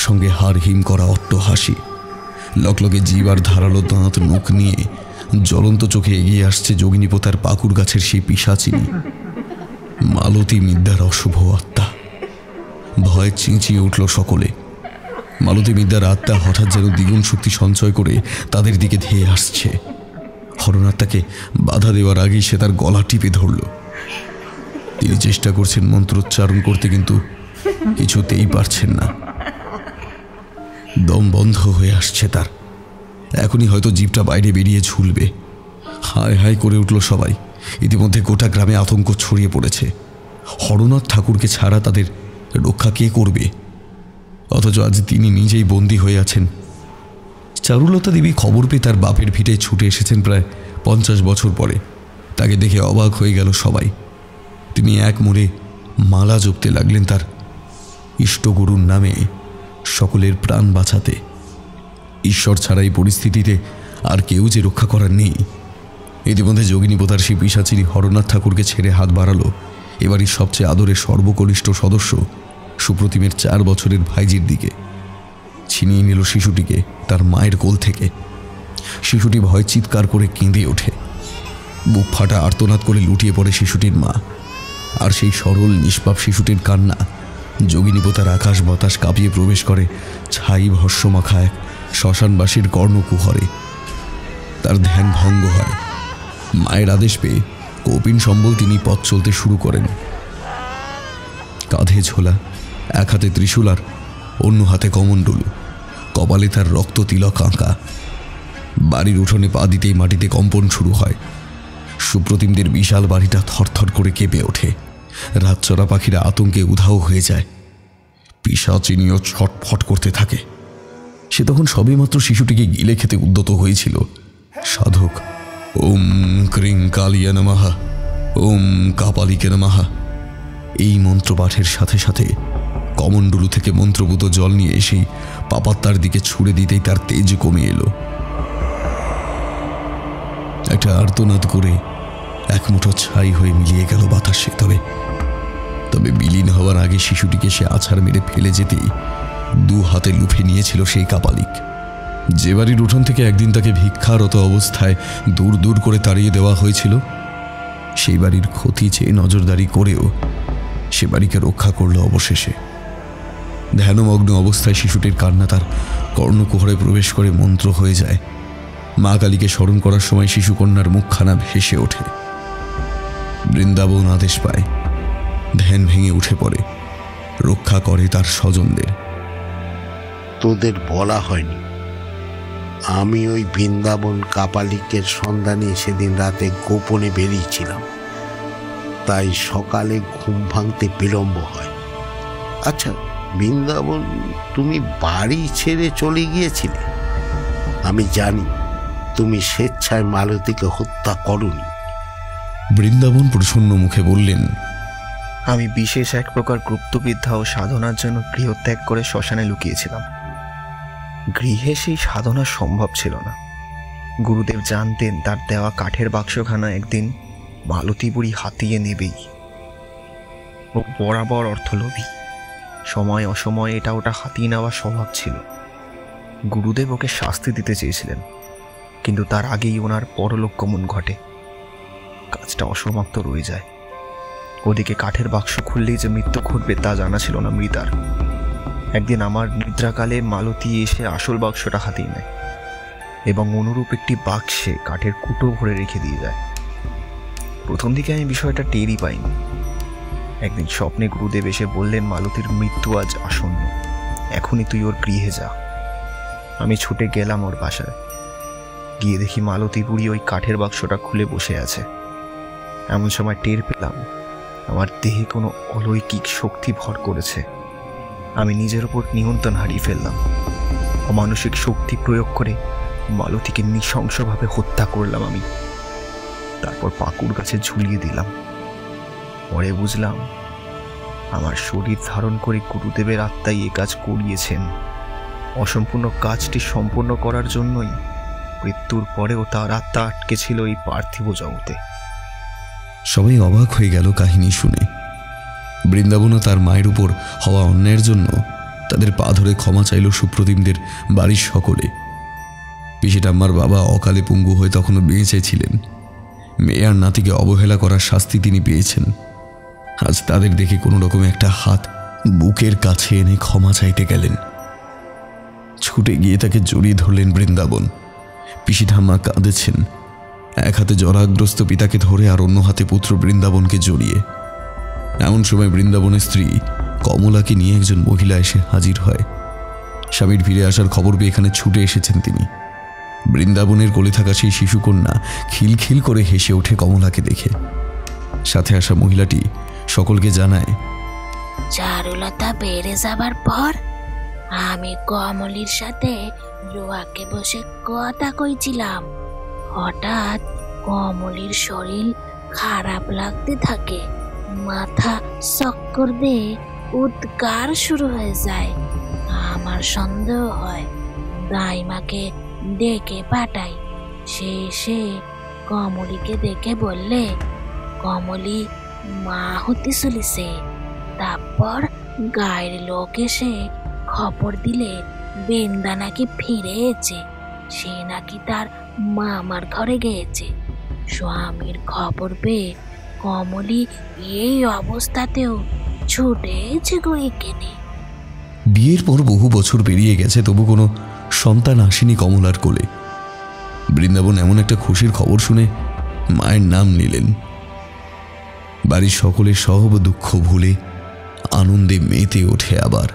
সঙ্গে হাড় হিম করা অট্ট হাসি। লকলকে জিভ আর ধারালো দাঁত মুখ নিয়ে জ্বলন্ত চোখে এগিয়ে আসছে যোগিনীপোতার পাকুড় গাছের সেই পিশাচিনী মালতী মিদ্যার অশুভ আত্মা। ভয়ে চিঁচিয়ে উঠল সকলে। মালতী মিদ্যার আত্মা হঠাৎ যেন দ্বিগুণ শক্তি সঞ্চয় করে তাদের দিকে ধেয়ে আসছে। হরনাথ তাকে বাধা দেওয়ার আগেই সে তার গলা টিপে ধরল। তিনি চেষ্টা করছেন মন্ত্রোচ্চারণ করতে, কিন্তু কিছুতেই পারছেন না। দম বন্ধ হয়ে আসছে তার। এখনই হয়তো জিভটা বাইরে বেরিয়ে ঝুলবে। হায় হায় করে উঠল সবাই। ইতিমধ্যে গোটা গ্রামে আতঙ্ক ছড়িয়ে পড়েছে। হরনাথ ঠাকুরকে ছাড়া তাদের রক্ষা কে করবে? অথচ আজ তিনি নিজেই বন্দী হয়ে আছেন। চারুলতা দেবী খবর পেয়ে তার বাপের ভিটে ছুটে এসেছেন প্রায় 50 বছর পরে। তাকে দেখে অবাক হয়ে গেল সবাই। তিনি এক মোড়ে মালা জপতে লাগলেন তার ইষ্টগুরুর নামে সকলের প্রাণ বাঁচাতে। ঈশ্বর ছাড়া এই পরিস্থিতিতে আর কেউ যে রক্ষা করার নেই। ইতিমধ্যে যোগিনী পোতার সেই পিশাচিনী হরনাথ ঠাকুরকে ছেড়ে হাত বাড়ালো এবারই সবচেয়ে আদরের সর্বকনিষ্ঠ সদস্য সুপ্রতিমের 4 বছরের ভাইজির দিকে। ছিনিয়ে নিল শিশুটিকে তার মায়ের কোল থেকে। শিশুটি ভয় চিৎকার করে কেঁদে ওঠে। বুক ফাটা আর্তনাদ করে লুটিয়ে পড়ে শিশুটির মা। আর সেই সরল নিষ্পাপ শিশুটির কান্না যোগিনী পোতার আকাশ বাতাস কাঁপিয়ে প্রবেশ করে ছাই ভস্য মাখা এক শ্মশানবাসীর কর্ণকুহরে। তার ধ্যান ভঙ্গ হয়। মায়ের আদেশ পেয়ে কৌপিন সম্বল তিনি পথ চলতে শুরু করেন। কাঁধে ঝোলা, এক হাতে ত্রিশূল আর অন্য হাতে কমণ্ডলু, কপালে তার রক্ত তিলক আঁকা। বাড়ির উঠোনে পা দিতেই মাটিতে কম্পন শুরু হয়। সুপ্রতিমদের বিশাল বাড়িটা থরথর করে কেঁপে ওঠে। রাতচরা পাখিরা আতঙ্কে উধাও হয়ে যায়। পিশাচিনীও ছটফট করতে থাকে। সে তখন সবেমাত্র শিশুটিকে গিলে খেতে উদ্যত হয়েছিল। সাধক ওম ক্রিং কালিয়া নমঃ, ওম কাপালিকে নমঃ এই মন্ত্র পাঠের সাথে সাথে কমণ্ডলু থেকে মন্ত্রপুত জল নিয়ে এসেই পাপাত্তার দিকে ছুড়ে দিতেই তার তেজ কমে এলো। একটা আর্তনাদ করে এক মুঠো ছাই হয়ে মিলিয়ে গেল বাতাসে। তবে বিলীন হওয়ার আগে শিশুটিকে সে আছাড় মেরে ফেলে যেতেই 2 হাতে লুফে নিয়েছিল সেই কাপালিক। যে বাড়ির উঠোন থেকে একদিন তাকে ভিক্ষারত অবস্থায় দূর দূর করে তাড়িয়ে দেওয়া হয়েছিল, সেই বাড়ির ক্ষতি চেয়ে নজরদারি করেও সে বাড়িকে রক্ষা করল অবশেষে। ধ্যানমগ্ন অবস্থায় শিশুটির কান্না তার কর্ণকুহরে প্রবেশ করে মন্ত্র হয়ে যায়। মা কালীকে স্মরণ করার সময় শিশুকন্যার মুখখানা ভেসে ওঠে। বৃন্দাবন আদেশ পায়, ধ্যান ভেঙে উঠে পড়ে, রক্ষা করে তার স্বজনদের। তোদের বলা হয়নি, আমি ওই বৃন্দাবন কাপালিকের সন্ধানে সেদিন রাতে গোপনে বেরিয়েছিলাম, তাই সকালে ঘুম ভাঙতে বিলম্ব হয়। আচ্ছা বৃন্দাবন, তুমি বাড়ি ছেড়ে চলে গিয়েছিলে? আমি জানি তুমি স্বেচ্ছায় মালতীকে হত্যা করনি। বৃন্দাবন প্রসন্ন মুখে বললেন, আমি বিশেষ এক প্রকার গুপ্তবিদ্যা ও সাধনার জন্য গৃহত্যাগ করে শ্মশানে লুকিয়েছিলাম। গৃহে সেই সাধনা সম্ভব ছিল না। গুরুদেব জানতেন তার দেওয়া কাঠের বাক্সখানা একদিন মালতী বুড়ি হাতিয়ে নেবেই। ও বরাবর অর্থলোভী, সময় অসময়ে এটা ওটা হাতিয়ে নেওয়া স্বভাব ছিল। গুরুদেব ওকে শাস্তি দিতে চেয়েছিলেন, কিন্তু তার আগেই ওনার পরলোক গমন ঘটে। কাজটা অসমাপ্ত রয়ে যায়। ওদিকে কাঠের বাক্স খুললেই যে মৃত্যু ঘটবে তা জানা ছিল না মৃতার। একদিন আমার নিদ্রাকালে মালতী এসে আসল বাক্সটা হাতিয়ে নেয় এবং অনুরূপ একটি বাক্সে কাঠের কুটো ভরে রেখে দিয়ে যায়। প্রথম দিকে আমি বিষয়টা টেরই পাইনি। একদিন স্বপ্নে গুরুদেব এসে বললেন, মালতীর মৃত্যু আজ আসন্ন, এখনই তুই ওর গৃহে যা। আমি ছুটে গেলাম ওর বাসায়। গিয়ে দেখি মালতী বুড়ি ওই কাঠের বাক্সটা খুলে বসে আছে। এমন সময় টের পেলাম আমার দেহে কোনো অলৌকিক শক্তি ভর করেছে। আমি নিজের ওপর নিয়ন্ত্রণ হারিয়ে ফেললাম। অমানসিক শক্তি প্রয়োগ করে মালতীকে নৃশংসভাবে হত্যা করলাম আমি। তারপর পাকুড় গাছে ঝুলিয়ে দিলাম। পরে বুঝলাম আমার শরীর ধারণ করে গুরুদেবের আত্মাই এ কাজ করিয়েছেন। অসম্পূর্ণ কাজটি সম্পূর্ণ করার জন্যই মৃত্যুর পরেও তার আত্মা আটকে ছিল এই পার্থিব জগতে। সবাই অবাক হয়ে গেল কাহিনী শুনে। বৃন্দাবনও তার মায়ের উপর হওয়া অন্যায়ের জন্য তাদের পা ধরে ক্ষমা চাইল সুপ্রতিমদের বাড়ির সকলে। পিসিঠাম্মার বাবা অকালে পঙ্গু হয়ে তখনও বেঁচে ছিলেন। মেয়ে আর নাতিকে অবহেলা করার শাস্তি তিনি পেয়েছেন। আজ তাদের দেখে কোনো রকম একটা হাত বুকের কাছে এনে ক্ষমা চাইতে গেলেন। ছুটে গিয়ে তাকে জড়িয়ে ধরলেন বৃন্দাবন। পিসিঠাম্মা কাঁদেছেন, এক হাতে জরাগ্রস্ত পিতাকে ধরে আর অন্য হাতে পুত্র বৃন্দাবনকে জড়িয়ে। এমন সময় বৃন্দাবনের স্ত্রী কমলাকে নিয়ে একজন মহিলা এসে হাজির হয়। স্বামীর ফিরে আসার খবর পেয়ে এখানে ছুটে এসেছেন তিনি। বৃন্দাবনের কোলে থাকা সেই শিশুকন্যা খিলখিল করে হেসে ওঠে কমলাকে দেখে। সাথে আসা মহিলাটি সকলকে জানায়, চারুলতা বেড়ে যাবার পর আমি কমলির সাথে রোয়াকে বসে কথা কইছিলাম। হঠাৎ কমলির শরীর খারাপ লাগতে থাকে, মাথা চক্কর দিয়ে উদ্গার শুরু হয়ে যায়। আমার সন্দেহ হয় দাইমাকে ডেকে পাঠাই, সে এসে কমলিকে দেখে বললে কমলি মা হতে চলেছে। তারপর গায়ের লোক এসে খবর দিলে বেন্দা নাকি ফিরেছে, সে নাকি তার মামার ঘরে গিয়েছে। স্বামীর খবর পেয়ে কমলি এই অবস্থাতেও ছুটেছে গো এখানে। বিয়ের পর বহু বছর পেরিয়ে গেছে, তবু কোনো সন্তান আসেনি কমলার কোলে। বৃন্দাবন এমন একটা খুশির খবর শুনে মায়ের নাম নিলেন। বাড়ির সকলের সব দুঃখ ভুলে আনন্দে মেতে ওঠে আবার।